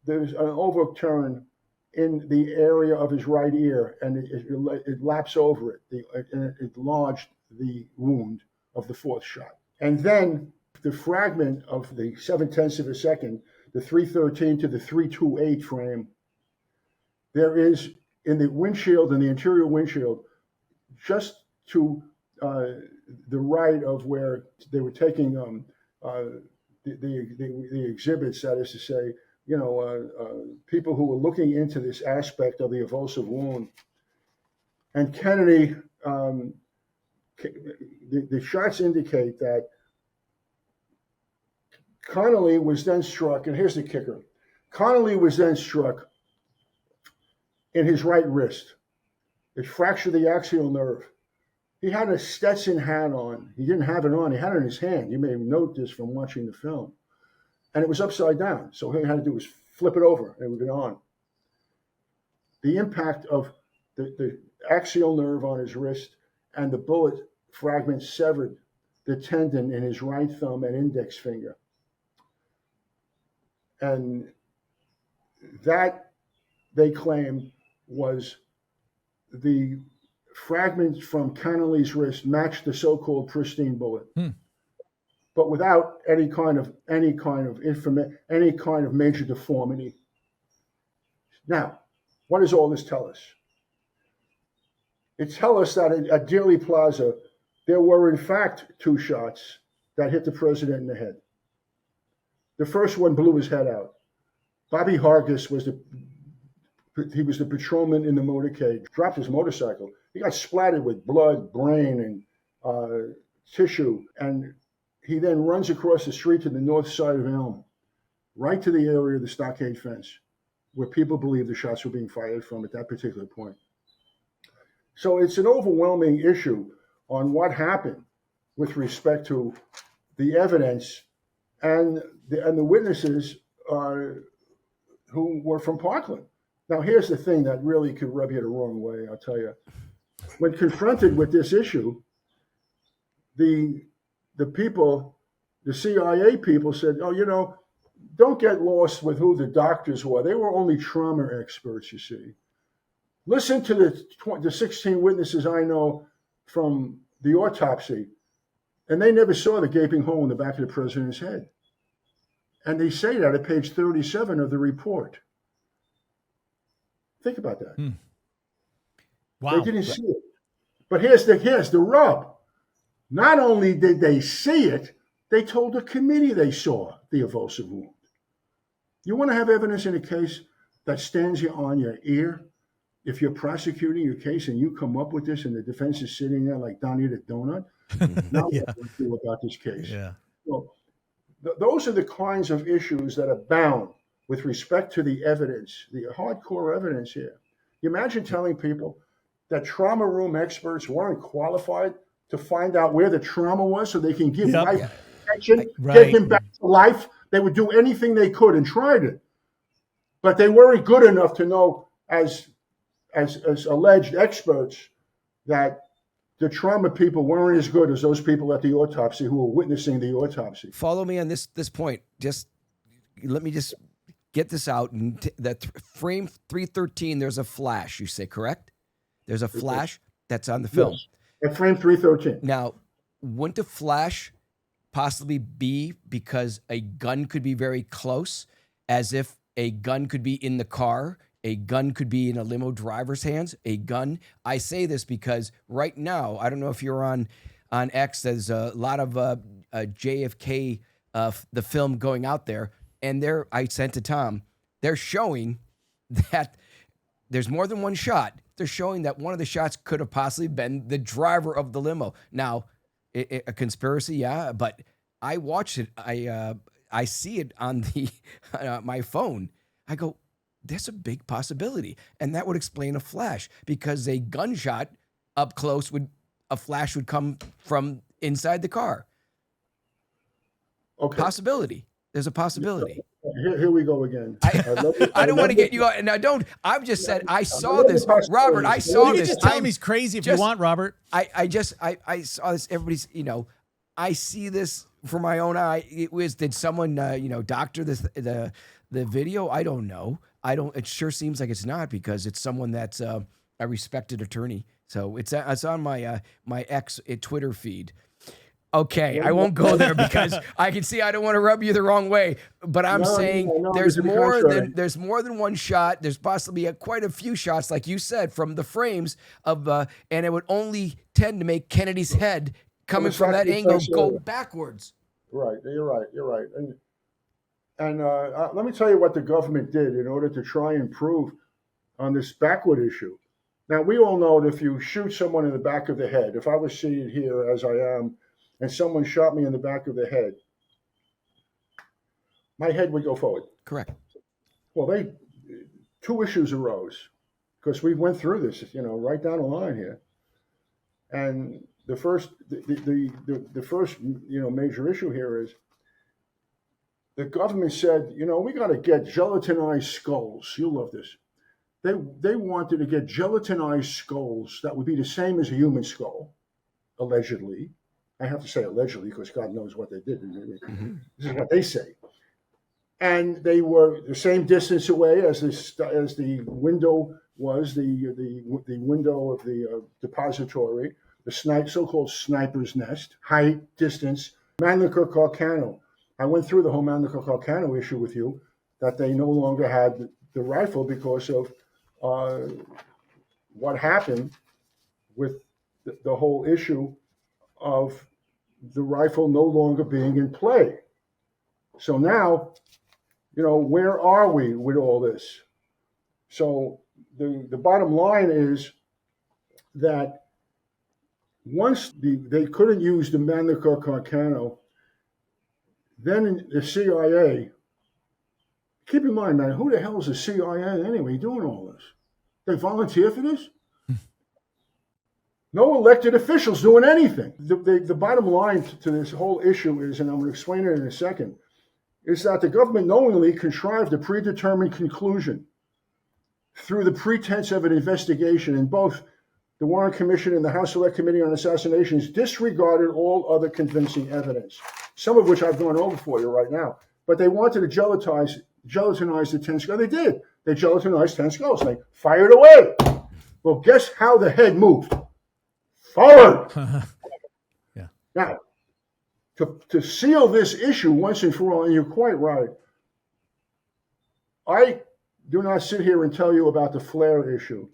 S2: there's an overturn in the area of his right ear, and it laps over it. It enlarged the wound of the fourth shot. And then the fragment of the 0.7 of a second, the 313 to the 328 frame, there is in the windshield, in the interior windshield, just to the right of where they were taking the exhibits, that is to say, people who were looking into this aspect of the evulsive wound. And Kennedy, the shots indicate that Connolly was then struck, and here's the kicker. Connolly was then struck in his right wrist. It fractured the axial nerve. He had a Stetson hat on. He didn't have it on. He had it in his hand. You may note this from watching the film. And it was upside down. So all he had to do was flip it over, and it would go on. The impact of the axial nerve on his wrist and the bullet fragment severed the tendon in his right thumb and index finger. And that, they claim, was the fragments from Connolly's wrist matched the so-called pristine bullet, but without any kind of major deformity. Now, what does all this tell us? It tells us that at Dealey Plaza, there were in fact two shots that hit the president in the head. The first one blew his head out. Bobby Hargis was the patrolman in the motorcade, dropped his motorcycle. He got splattered with blood, brain, and tissue. And he then runs across the street to the north side of Elm, right to the area of the stockade fence, where people believe the shots were being fired from at that particular point. So it's an overwhelming issue on what happened with respect to the evidence and the witnesses who were from Parkland. Now, here's the thing that really could rub you the wrong way, I'll tell you. When confronted with this issue, the people, the CIA people said, don't get lost with who the doctors were. They were only trauma experts, you see. Listen to the 16 witnesses I know from the autopsy, and they never saw the gaping hole in the back of the president's head. And they say that at page 37 of the report. Think about that.
S1: Wow.
S2: They didn't see it. But here's the rub. Not only did they see it, they told the committee they saw the evulsive wound. You want to have evidence in a case that stands you on your ear? If you're prosecuting your case and you come up with this and the defense is sitting there like Donnie the Donut, now what do we do about this case?
S1: Yeah.
S2: Well, those are the kinds of issues that abound with respect to the evidence, the hardcore evidence here. You imagine telling people that trauma room experts weren't qualified to find out where the trauma was so they can give life protection, get him back to life. They would do anything they could and tried it. But they weren't good enough to know, as alleged experts, that the trauma people weren't as good as those people at the autopsy who were witnessing the autopsy.
S3: Follow me on this point. Just let me just get this out. That frame 313, there's a flash, you say, correct? There's a flash that's on the film.
S2: Yes, at frame 313.
S3: Now, wouldn't a flash possibly be because a gun could be very close, as if a gun could be in the car, a gun could be in a limo driver's hands, a gun? I say this because right now, I don't know if you're on X, there's a lot of JFK, the film going out there, and I sent to Tom, they're showing that there's more than one shot. They're showing that one of the shots could have possibly been the driver of the limo. Now, a conspiracy, yeah, but I watched it. I see it on the my phone. I go, there's a big possibility, and that would explain a flash, because a gunshot up close a flash would come from inside the car.
S2: Okay.
S3: Possibility. There's a possibility.
S2: Here we go again.
S3: I don't want to get you out. And I don't. I've just said I saw this, Robert. I saw
S1: You
S3: this.
S1: just tell him he's crazy if you want, Robert.
S3: I saw this. Everybody's, I see this for my own eye. Did someone doctor the video? I don't know. It sure seems like it's not, because it's someone that's a respected attorney. So it's on my my X Twitter feed. Okay, I won't go there because I can see I don't want to rub you the wrong way, but I'm saying there's more than one shot. There's possibly quite a few shots, like you said, from the frames of, and it would only tend to make Kennedy's head coming from that angle go backwards.
S2: Right, you're right. And let me tell you what the government did in order to try and prove on this backward issue. Now, we all know that if you shoot someone in the back of the head, if I was seated here as I am, and someone shot me in the back of the head, my head would go forward.
S3: Correct.
S2: Well, two issues arose, because we went through this, right down the line here. And the first major issue here is the government said, we got to get gelatinized skulls. You'll love this. They wanted to get gelatinized skulls that would be the same as a human skull, allegedly. I have to say allegedly because God knows what they did. Mm-hmm. This is what they say. And they were the same distance away as the window was, the window of the depository, the so-called sniper's nest, height, distance. Mannlicher-Carcano. I went through the whole Mannlicher-Carcano issue with you, that they no longer had the rifle because of what happened with the whole issue of the rifle no longer being in play. So now, where are we with all this? So the bottom line is that once they couldn't use the Mannlicher-Carcano, then the CIA, keep in mind, man, who the hell is the CIA anyway doing all this? They volunteer for this? No elected officials doing anything. The bottom line to this whole issue is, and I'm going to explain it in a second, is that the government knowingly contrived a predetermined conclusion through the pretense of an investigation, and both the Warren Commission and the House Select Committee on Assassinations disregarded all other convincing evidence, some of which I've gone over for you right now. But they wanted to gelatinize the 10 skulls. They did. They gelatinized 10 skulls. They fired away. Well, guess how the head moved? Forward.
S1: Yeah.
S2: Now, to seal this issue once and for all, and you're quite right, I do not sit here and tell you about the flare issue.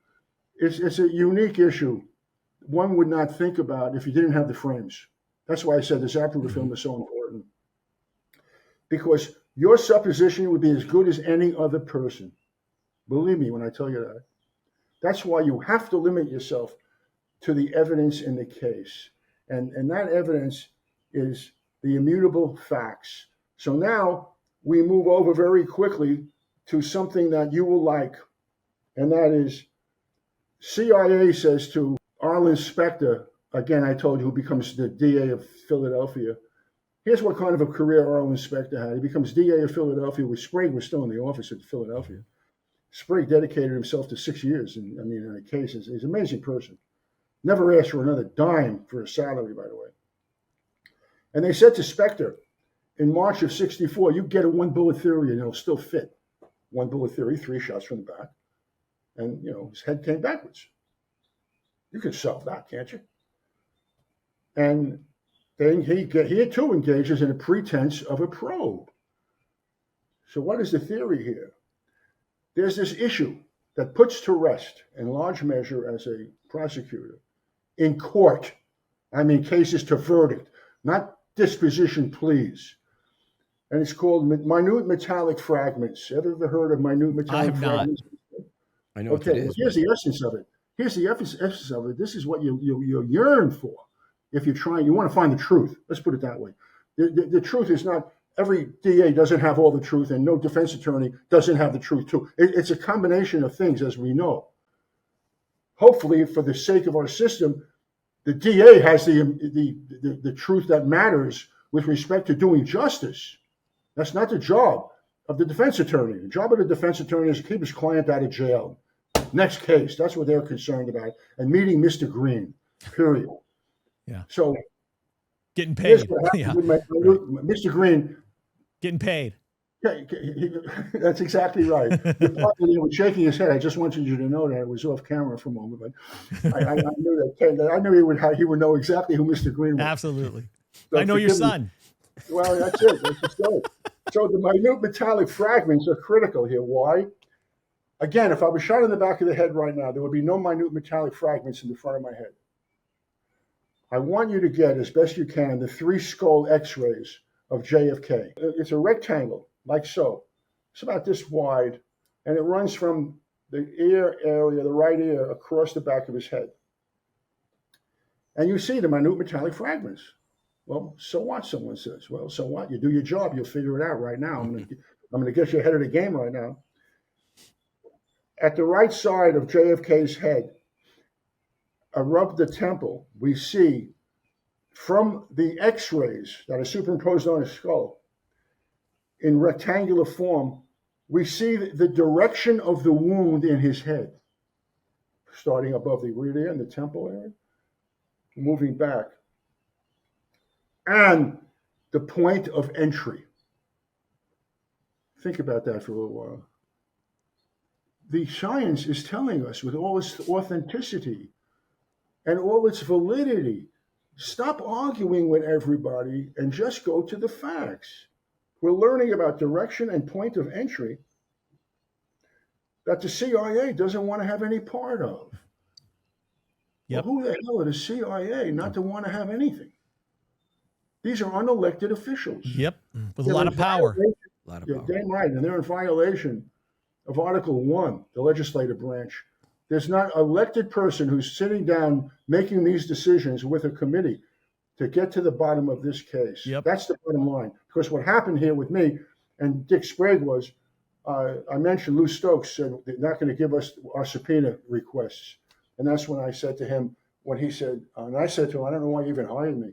S2: It's a unique issue. One would not think about if you didn't have the frames. That's why I said this operative film is so important. Because your supposition would be as good as any other person. Believe me when I tell you that. That's why you have to limit yourself to the evidence in the case. And that evidence is the immutable facts. So now we move over very quickly to something that you will like. And that is CIA says to Arlen Specter, again, I told you, who becomes the DA of Philadelphia. Here's what kind of a career Arlen Specter had. He becomes DA of Philadelphia, with Sprague was still in the office at Philadelphia. Sprague dedicated himself to 6 years in a case. He's an amazing person. Never asked for another dime for a salary, by the way. And they said to Specter, in March of 64, you get a one bullet theory and it'll still fit. One bullet theory, 3 shots from the back. And, his head came backwards. You can solve that, can't you? And then he too engages in a pretense of a probe. So what is the theory here? There's this issue that puts to rest, in large measure as a prosecutor, in court. I mean, cases to verdict, not disposition pleas. And it's called minute metallic fragments. Ever heard of minute metallic fragments?
S3: I know what it is.
S2: Well, here's the essence of it. This is what you yearn for. If you're trying, you want to find the truth. Let's put it that way. The truth is not, every DA doesn't have all the truth, and no defense attorney doesn't have the truth too. It's a combination of things, as we know. Hopefully, for the sake of our system, the DA has the truth that matters with respect to doing justice. That's not the job of the defense attorney. The job of the defense attorney is to keep his client out of jail. Next case. That's what they're concerned about. And meeting Mr. Green, period.
S1: Yeah.
S2: So
S1: getting paid.
S2: Yeah. Mr. Green.
S1: Getting paid.
S2: That's exactly right. Your partner was shaking his head. I just wanted you to know that. I was off camera for a moment, but I knew that. I knew he would know exactly who Mr. Green was.
S1: Absolutely.
S2: So
S1: I know your son.
S2: Well, that's it. That's just it. So the minute metallic fragments are critical here. Why? Again, if I was shot in the back of the head right now, there would be no minute metallic fragments in the front of my head. I want you to get, as best you can, the 3 skull x-rays of JFK. It's a rectangle, like so. It's about this wide, and it runs from the ear area, the right ear, across the back of his head. And you see the minute metallic fragments. Well, so what, someone says. Well, so what? You do your job. You'll figure it out right now. I'm going to get you ahead of the game right now. At the right side of JFK's head, above the temple, we see from the x-rays that are superimposed on his skull in rectangular form, we see the direction of the wound in his head, starting above the rear ear and the temple area, moving back, and the point of entry. Think about that for a little while. The science is telling us with all its authenticity and all its validity, stop arguing with everybody and just go to the facts. We're learning about direction and point of entry that the CIA doesn't want to have any part of.
S1: Yep.
S2: Well, who the hell are the CIA not to want to have anything? These are unelected officials.
S1: Yep, with a lot of power.
S2: Damn right, and they're in violation of Article 1, the legislative branch. There's not an elected person who's sitting down making these decisions with a committee to get to the bottom of this case.
S1: Yep.
S2: That's the bottom line. Because what happened here with me and Dick Sprague was, I mentioned Lou Stokes said they're not going to give us our subpoena requests. And that's when I said to him, when he said, and I said to him, I don't know why you even hired me.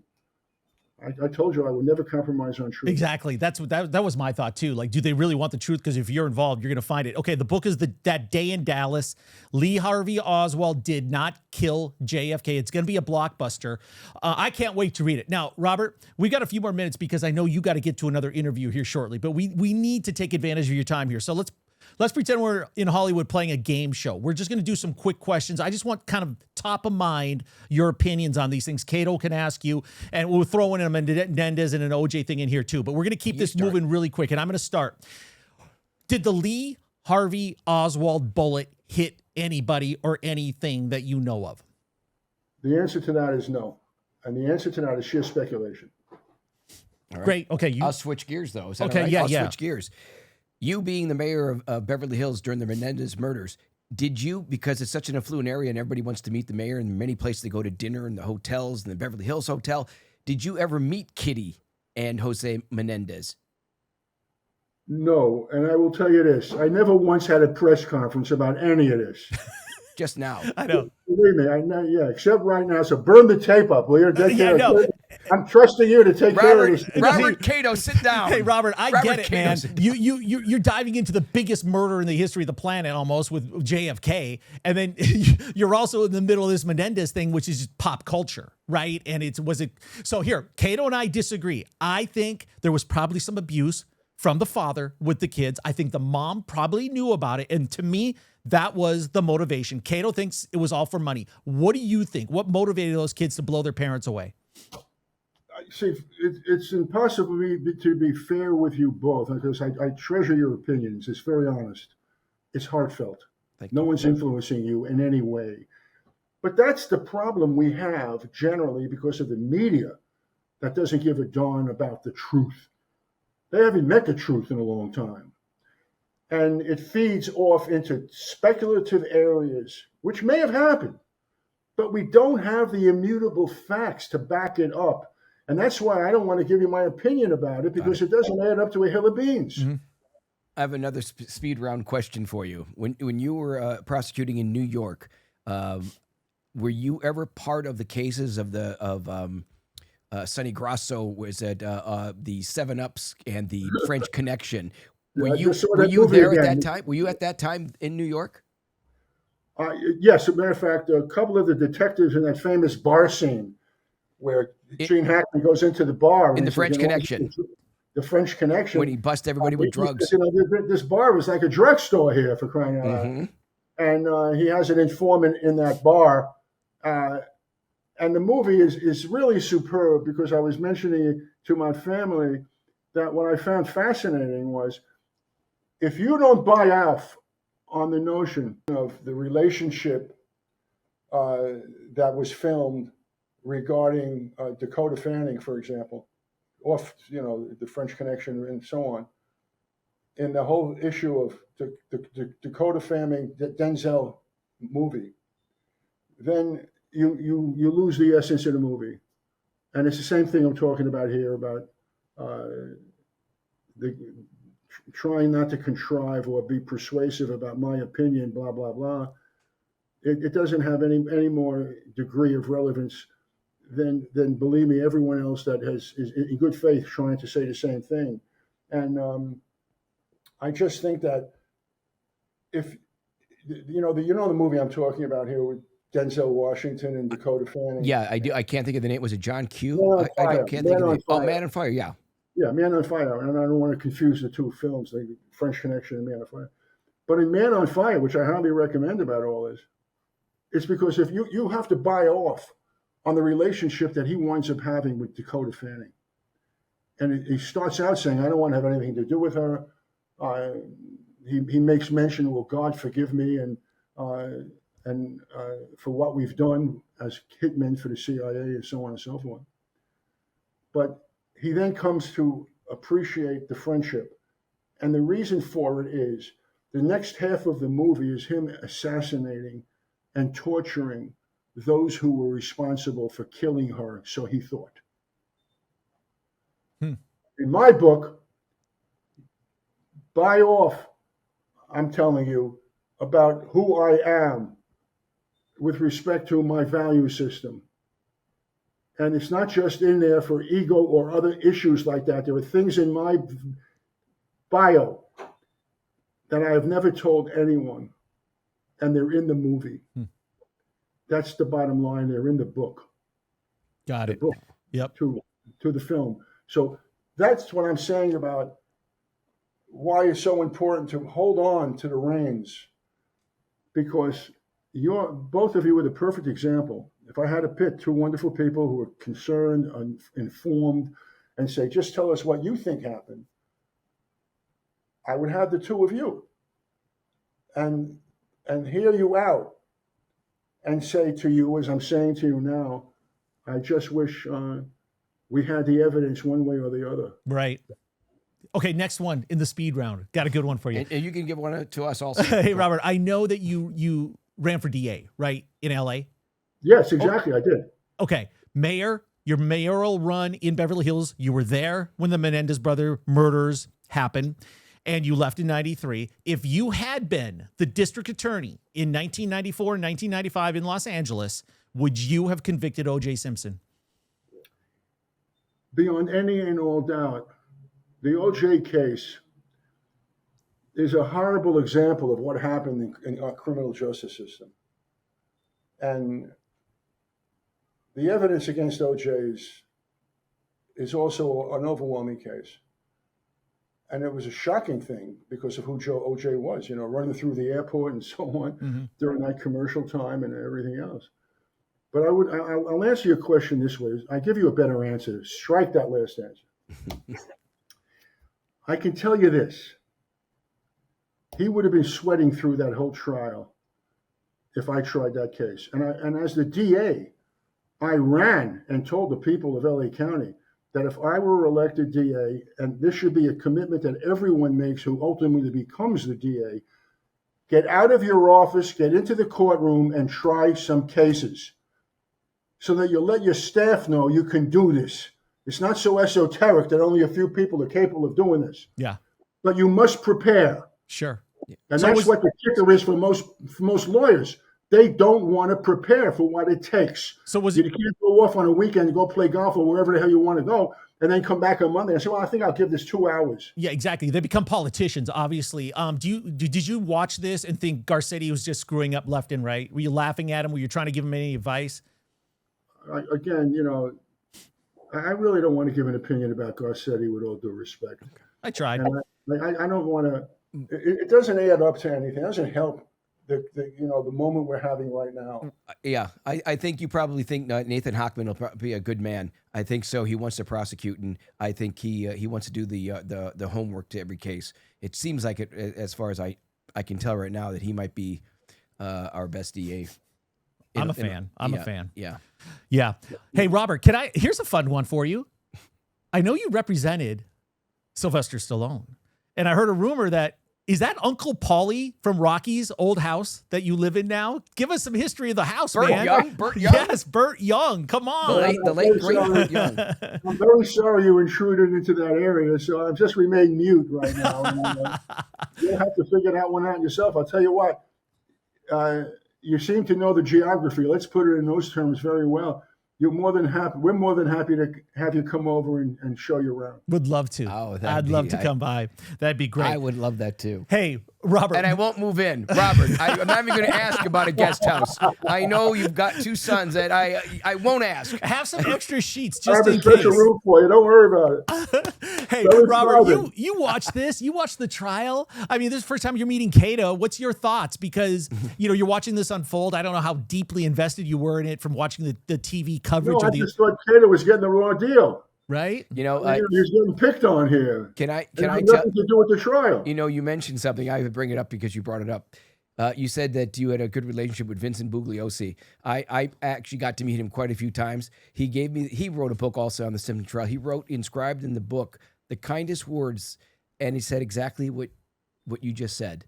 S2: I told you I would never compromise on truth.
S1: Exactly. That's what that was my thought too. Like, do they really want the truth? Because if you're involved, you're going to find it. Okay, the book is That Day in Dallas. Lee Harvey Oswald did not kill JFK. It's going to be a blockbuster. I can't wait to read it. Now, Robert, we got a few more minutes because I know you got to get to another interview here shortly. But we need to take advantage of your time here. So let's pretend we're in Hollywood playing a game show. We're just going to do some quick questions. I just want kind of top of mind your opinions on these things. Kato can ask you, and we'll throw in a Menendez and an OJ thing in here too. But we're going to keep this moving really quick, and I'm going to start. Did the Lee Harvey Oswald bullet hit anybody or anything that you know of?
S2: The answer to that is no. And the answer to that is sheer speculation.
S3: All right.
S1: Great. Okay.
S3: I'll switch gears, though. Is that
S1: okay,
S3: all right?
S1: yeah,
S3: I'll
S1: yeah.
S3: switch gears. You being the mayor of Beverly Hills during the Menendez murders, did you, because it's such an affluent area and everybody wants to meet the mayor and many places they go to dinner and the hotels and the Beverly Hills Hotel, did you ever meet Kitty and Jose Menendez?
S2: No, and I will tell you this. I never once had a press conference about any of this.
S3: Just now.
S1: I know.
S2: Believe me, I know, yeah, except right now. So burn the tape up, will you?
S1: Yeah, no.
S2: I'm trusting you to take care of this.
S3: Robert Kato, sit down.
S1: Hey, Robert, I get it, man.
S3: Kato,
S1: You're diving into the biggest murder in the history of the planet almost with JFK. And then you're also in the middle of this Menendez thing, which is just pop culture, right? And so here, Kato and I disagree. I think there was probably some abuse from the father with the kids. I think the mom probably knew about it. And to me, that was the motivation. Kato thinks it was all for money. What do you think? What motivated those kids to blow their parents away?
S2: See, it's impossible to be fair with you both because I treasure your opinions. It's very honest. It's heartfelt. No one's influencing you in any way. But that's the problem we have generally because of the media that doesn't give a darn about the truth. They haven't met the truth in a long time. And it feeds off into speculative areas, which may have happened, but we don't have the immutable facts to back it up. And that's why I don't want to give you my opinion about it, because it doesn't add up to a hill of beans.
S3: Mm-hmm. I have another speed round question for you. When you were prosecuting in New York, were you ever part of the cases of Sonny Grasso was at the 7-Ups and the French Connection. Were
S2: I
S3: you
S2: just saw
S3: were
S2: that
S3: you
S2: movie
S3: there at
S2: again.
S3: that time? Were you at that time in New York?
S2: Yes, as a matter of fact, a couple of the detectives in that famous bar scene where Gene Hackman goes into the bar
S3: In the
S2: and
S3: French
S2: says, you know,
S3: Connection.
S2: the French Connection.
S3: When he busts everybody with drugs.
S2: You know, this bar was like a drugstore here, for crying out loud.
S3: Mm-hmm.
S2: And he has an informant in that bar. And the movie is really superb because I was mentioning to my family that what I found fascinating was if you don't buy off on the notion of the relationship that was filmed regarding Dakota Fanning, for example, off, you know, the French Connection and so on, in the whole issue of the Dakota Fanning Denzel movie, then you lose the essence of the movie. And it's the same thing I'm talking about here about trying not to contrive or be persuasive about my opinion, blah, blah, blah. It doesn't have any more degree of relevance than believe me, everyone else that is in good faith trying to say the same thing. And I just think that if, you know the movie I'm talking about here with Denzel Washington and Dakota Fanning.
S3: Yeah, I do. I can't think of the name. Was it John Q?
S2: Man on Fire.
S3: Can't think of the name. Oh, Man on Fire. Yeah.
S2: Yeah, Man on Fire. And I don't want to confuse the two films, the French Connection and Man on Fire. But in Man on Fire, which I highly recommend about all this, it's because if you have to buy off on the relationship that he winds up having with Dakota Fanning. And he starts out saying, I don't want to have anything to do with her. He makes mention, well, God forgive me, and for what we've done as hitmen for the CIA and so on and so forth. But he then comes to appreciate the friendship. And the reason for it is the next half of the movie is him assassinating and torturing those who were responsible for killing her, so he thought. In my book, buy off, I'm telling you, about who I am with respect to my value system. And it's not just in there for ego or other issues like that. There are things in my bio that I have never told anyone, and they're in the movie. That's the bottom line. They're in the book.
S1: Got it.
S2: The book.
S1: Yep.
S2: To the film. So that's what I'm saying about why it's so important to hold on to the reins, because both of you are the perfect example. If I had to pick two wonderful people who are concerned and informed and say, just tell us what you think happened, I would have the two of you and hear you out and say to you, as I'm saying to you now, I just wish we had the evidence one way or the other.
S1: Right. Okay, next one in the speed round. Got a good one for you.
S3: And you can give one to us also.
S1: Hey, Robert, I know that you ran for DA, right, in LA?
S2: Yes, exactly. I did.
S1: Okay. Mayor, your mayoral run in Beverly Hills, you were there when the Menendez brother murders happened, and you left in 93. If you had been the district attorney in 1994 and 1995 in Los Angeles, would you have convicted O.J. Simpson?
S2: Beyond any and all doubt, the O.J. case is a horrible example of what happened in our criminal justice system. And the evidence against O.J. is also an overwhelming case. And it was a shocking thing because of who O.J. was, running through the airport and so on during that commercial time and everything else. But I'll answer your question this way. I give you a better answer. Strike that last answer. I can tell you this. He would have been sweating through that whole trial if I tried that case. And as the DA, I ran and told the people of LA County that if I were elected DA, and this should be a commitment that everyone makes who ultimately becomes the DA, get out of your office, get into the courtroom, and try some cases so that you'll let your staff know you can do this. It's not so esoteric that only a few people are capable of doing this.
S1: Yeah.
S2: But you must prepare.
S1: Sure.
S2: And so that's what the kicker is for most lawyers. they don't want to prepare for what it takes.
S1: So
S2: you can't go off on a weekend and go play golf or wherever the hell you want to go, and then come back on Monday and say, well, I think I'll give this 2 hours.
S1: Yeah, exactly. They become politicians, obviously. Did you watch this and think Garcetti was just screwing up left and right? Were you laughing at him? Were you trying to give him any advice?
S2: Again, I really don't want to give an opinion about Garcetti with all due respect.
S1: I tried.
S2: And I don't want to. It doesn't add up to anything. It doesn't help the moment we're having right now.
S3: Yeah, I think you probably think Nathan Hochman will be a good man. I think so. He wants to prosecute, and I think he wants to do the homework to every case. It seems like it, as far as I can tell right now, that he might be our best DA.
S1: I'm a fan. I'm a fan.
S3: Yeah.
S1: Yeah. Hey, Robert, here's a fun one for you. I know you represented Sylvester Stallone, and I heard a rumor is that Uncle Paulie from Rocky's old house that you live in now? Give us some history of the house, man.
S3: Burt Young?
S1: Yes, Burt Young. Come on.
S3: The late great Burt Young.
S2: I'm very sorry you intruded into that area, so I've just remained mute right now. And, you'll have to figure that one out yourself. I'll tell you what. You seem to know the geography. Let's put it in those terms very well. We're more than happy to have you come over and show you around.
S1: Would love to.
S3: Oh,
S1: I'd love to come by. That'd be great.
S3: I would love that too.
S1: Hey, Robert.
S3: And I won't move in. Robert, I'm not even going to ask about a guest house. I know you've got 2 sons that I won't ask.
S1: Have some extra sheets
S2: I
S1: just
S2: have
S1: in
S2: a special
S1: case.
S2: room for you. Don't worry about it.
S1: Hey, Robert, you watched this. You watched the trial. I mean, this is the first time you're meeting Kato. What's your thoughts? Because, you're watching this unfold. I don't know how deeply invested you were in it from watching the TV coverage.
S2: I just thought Kato was getting the raw deal.
S1: Right?
S2: He's getting picked on here.
S3: Can I
S2: nothing
S3: tell
S2: to do with the trial.
S3: You mentioned something. I would bring it up because you brought it up. You said that you had a good relationship with Vincent Bugliosi. I actually got to meet him quite a few times. He wrote a book also on the Simpson trial. He wrote, inscribed in the book, the kindest words, and he said exactly what you just said.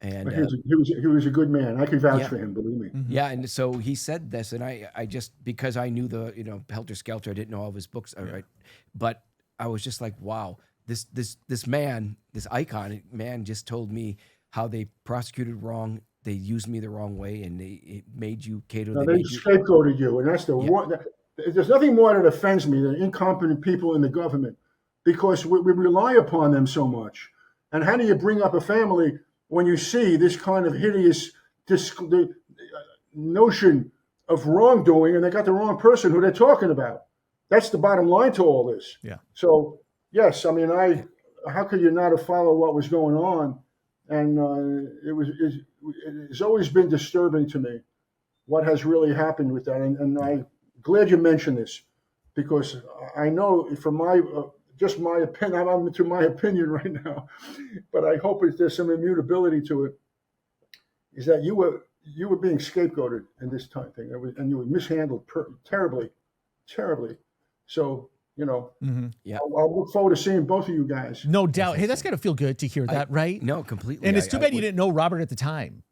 S3: And
S2: he was a good man. I can vouch for him, believe me.
S3: Mm-hmm. Yeah, and so he said this, and I just, because I knew the Helter Skelter, I didn't know all of his books, right? But I was just like, wow, this man, this icon man, just told me how they prosecuted wrong. They used me the wrong way, and it made you, Kato.
S2: They scapegoated you, and that's the one. There's nothing more that offends me than incompetent people in the government, because we rely upon them so much. And how do you bring up a family when you see this kind of hideous notion of wrongdoing, and they got the wrong person who they're talking about? That's the bottom line to all this.
S1: Yeah.
S2: So yes, I mean, how could you not have followed what was going on? And it's always been disturbing to me what has really happened with that. And I'm glad you mentioned this, because I know from just my opinion, I'm into my opinion right now, but I hope there's some immutability to it, is that you were being scapegoated in this time thing, and you were mishandled terribly. So,
S3: yeah,
S2: I'll look forward to seeing both of you guys.
S1: No doubt. Hey, that's got to feel good to hear that, right?
S3: No, completely.
S1: And it's too bad you didn't know Robert at the time,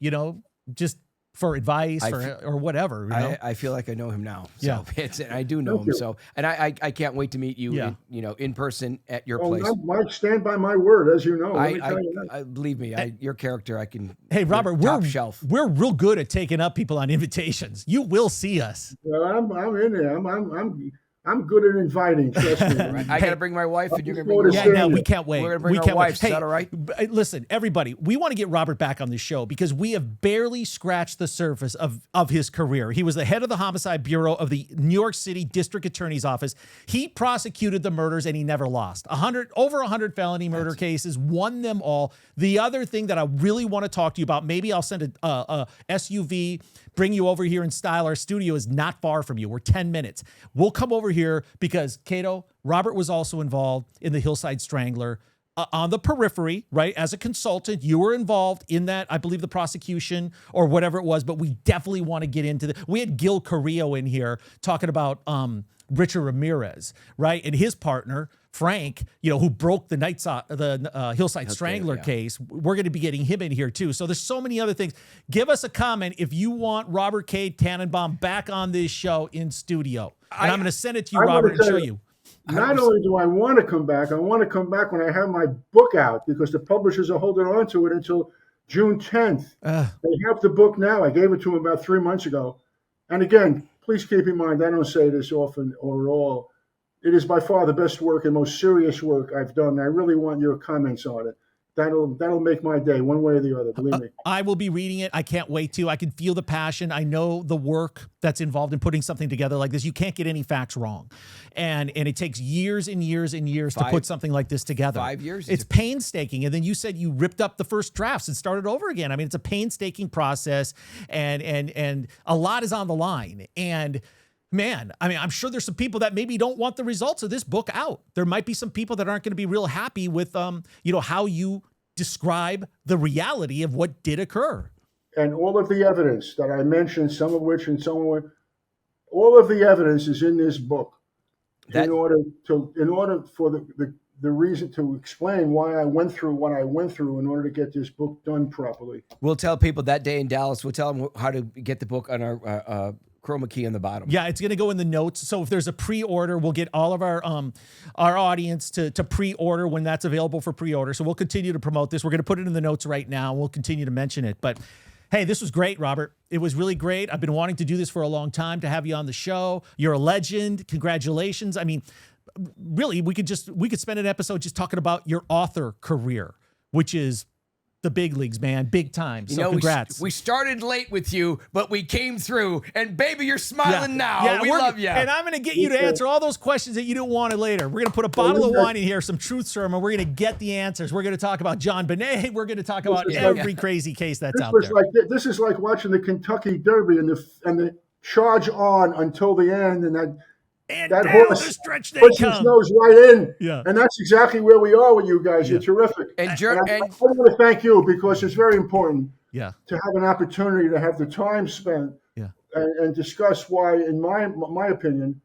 S1: just for advice or whatever.
S3: I feel like I know him now. So I do know him. So, and I can't wait to meet you, in person at your place.
S2: I stand by my word, as you know.
S3: I believe me, your character, I can.
S1: Hey, Robert,
S3: top shelf.
S1: We're real good at taking up people on invitations. You will see us.
S2: Well, I'm in there. I'm good at inviting. Trust me.
S3: Right. I got to bring my wife, and you're going to bring your
S1: wife. Yeah, no, we can't wait.
S3: We're going to bring our wives. Is that all right?
S1: Listen, everybody, we want to get Robert back on the show because we have barely scratched the surface of his career. He was the head of the Homicide Bureau of the New York City District Attorney's Office. He prosecuted the murders, and he never lost. Over 100 felony murder cases, won them all. The other thing that I really want to talk to you about, maybe I'll send a SUV, bring you over here in style. Our studio is not far from you. We're 10 minutes. We'll come over here because, Kato, Robert was also involved in the Hillside Strangler on the periphery, right? As a consultant, you were involved in that, I believe, the prosecution or whatever it was, but we definitely want to get into we had Gil Carrillo in here talking about Richard Ramirez, right? And his partner, Frank, who broke the Hillside Strangler case. We're going to be getting him in here too. So there's so many other things. Give us a comment if you want Robert K. Tanenbaum back on this show in studio. And I'm going to send it to you, Robert, and show you.
S2: Not only do I want to come back, I want to come back when I have my book out, because the publishers are holding on to it until June 10th. They have the book now. I gave it to them about 3 months ago. And again, please keep in mind, I don't say this often or at all. It is by far the best work and most serious work I've done. I really want your comments on it. That'll make my day one way or the other, believe me.
S1: I will be reading it. I can't wait to. I can feel the passion. I know the work that's involved in putting something together like this. You can't get any facts wrong. And it takes years and years and years to put something like this together.
S3: 5 years?
S1: It's painstaking. And then you said you ripped up the first drafts and started over again. I mean, it's a painstaking process, and a lot is on the line. And man, I mean, I'm sure there's some people that maybe don't want the results of this book out. There might be some people that aren't going to be real happy with, how you describe the reality of what did occur.
S2: And all of the evidence that I mentioned, some of which and some of which, all of the evidence is in this book. In order for the reason to explain why I went through what I went through in order to get this book done properly.
S3: We'll tell people that day in Dallas. We'll tell them how to get the book on our chroma key on the bottom.
S1: Yeah, it's going to go in the notes. So if there's a pre-order, we'll get all of our audience to pre-order when that's available for pre-order. So we'll continue to promote this. We're going to put it in the notes right now. We'll continue to mention it. But hey, this was great, Robert. It was really great. I've been wanting to do this for a long time, to have you on the show. You're a legend. Congratulations. I mean, really, we could spend an episode just talking about your author career, which is the big leagues, man, big time. So congrats.
S3: We started late with you, but we came through, and baby, you're smiling now. Yeah, we love you.
S1: And I'm going to get you to answer all those questions that you didn't want later. We're going to put a bottle of wine in here, some truth serum, and we're going to get the answers. We're going to talk about John Bonet. We're going to talk about every crazy case that's out there.
S2: This is like watching the Kentucky Derby and the charge on until the end, and that horse
S1: stretch
S2: puts his nose right in.
S1: Yeah.
S2: And that's exactly where we are with you guys. You're terrific. And I want to thank you, because it's very important to have an opportunity to have the time spent and discuss why, in my opinion,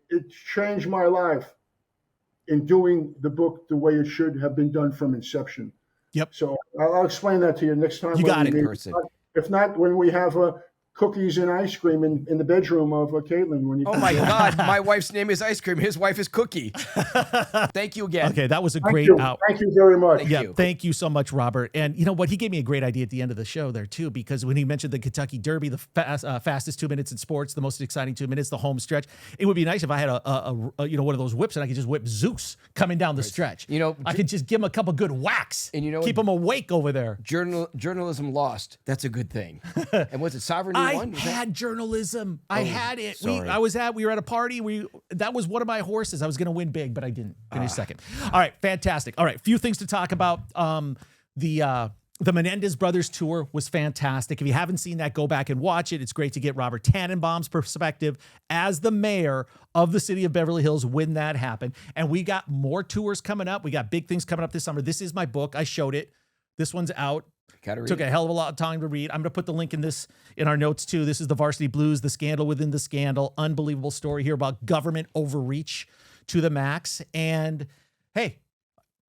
S2: it changed my life in doing the book the way it should have been done from inception.
S1: Yep.
S2: So I'll explain that to you next time.
S1: You got it.
S2: If not, when we have cookies and ice cream in the bedroom of Kaelin. When you
S3: my God, my wife's name is Ice Cream. His wife is Cookie. Thank you again.
S1: Okay, that was a great out.
S2: Thank you very much.
S1: Thank you so much, Robert. And you know what? He gave me a great idea at the end of the show there too, because when he mentioned the Kentucky Derby, the fastest 2 minutes in sports, the most exciting 2 minutes, the home stretch, it would be nice if I had a one of those whips and I could just whip Zeus coming down the stretch. I could just give him a couple good whacks and keep him awake over there.
S3: Journalism lost. That's a good thing. And was it Sovereignty?
S1: I had journalism. I had it. We were at a party. That was one of my horses. I was going to win big, but I didn't. Finish second. All right, fantastic. All right, a few things to talk about. The Menendez Brothers tour was fantastic. If you haven't seen that, go back and watch it. It's great to get Robert Tanenbaum's perspective as the mayor of the city of Beverly Hills when that happened. And we got more tours coming up. We got big things coming up this summer. This is my book. I showed it. This one's out. Took a hell of a lot of time to read. I'm going to put the link in our notes too. This is the Varsity Blues, the scandal within the scandal. Unbelievable story here about government overreach to the max. And hey,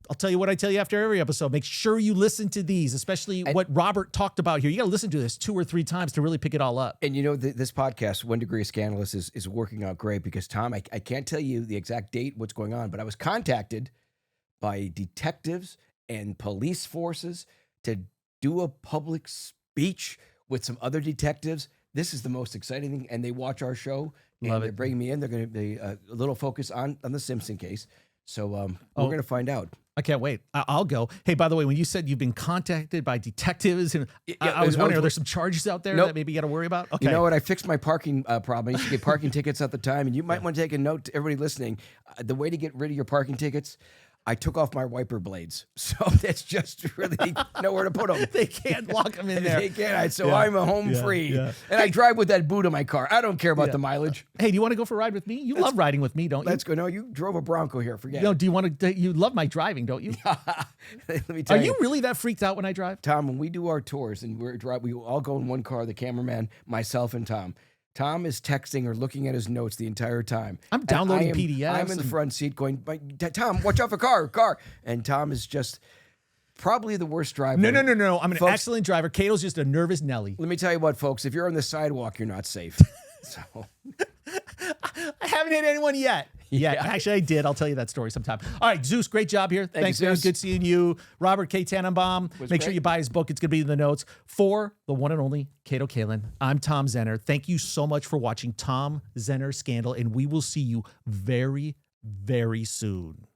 S1: I'll tell you what I tell you after every episode. Make sure you listen to these, especially what Robert talked about here. You got to listen to this 2 or 3 times to really pick it all up.
S3: And this podcast, 1 Degree Scandalous, is working out great because, Tom, I can't tell you the exact date, what's going on, but I was contacted by detectives and police forces to do a public speech with some other detectives. This is the most exciting thing, and they watch our show. They're bringing me in. They're going to be a little focus on the Simpson case. So we're going to find out.
S1: I can't wait. I'll go. Hey, by the way, when you said you've been contacted by detectives, and I was wondering, are there some charges out there that maybe you got to worry about? Okay.
S3: You know what? I fixed my parking problem. I used to get parking tickets at the time, and you might want to take a note to everybody listening. The way to get rid of your parking tickets, I took off my wiper blades, so that's just really nowhere to put them.
S1: They can't lock them in there.
S3: They can't. So I'm a home free, and I drive with that boot in my car. I don't care about the mileage.
S1: Hey, do you want to go for a ride with me? You love riding with me, don't you?
S3: Let's go. No, you drove a Bronco here. Forget.
S1: No, do you want to? You love my driving, don't you?
S3: Let me tell
S1: you. Are you really that freaked out when I drive?
S3: Tom, when we do our tours and we all go in one car, the cameraman, myself, and Tom. Tom is texting or looking at his notes the entire time.
S1: I'm downloading PDFs.
S3: I'm in the front seat going, Tom, watch out for car. And Tom is just probably the worst driver.
S1: No. I'm an excellent driver. Kato's just a nervous Nelly.
S3: Let me tell you what, folks. If you're on the sidewalk, you're not safe. So
S1: I haven't hit anyone yet. Yeah, actually, I did. I'll tell you that story sometime. All right, Zeus, great job here. Thanks, man.
S3: Zeus.
S1: Good seeing you. Robert K. Tanenbaum. Make sure you buy his book. It's going to be in the notes. For the one and only Kato Kaelin, I'm Tom Zenner. Thank you so much for watching Tom Zenner Scandal, and we will see you very, very soon.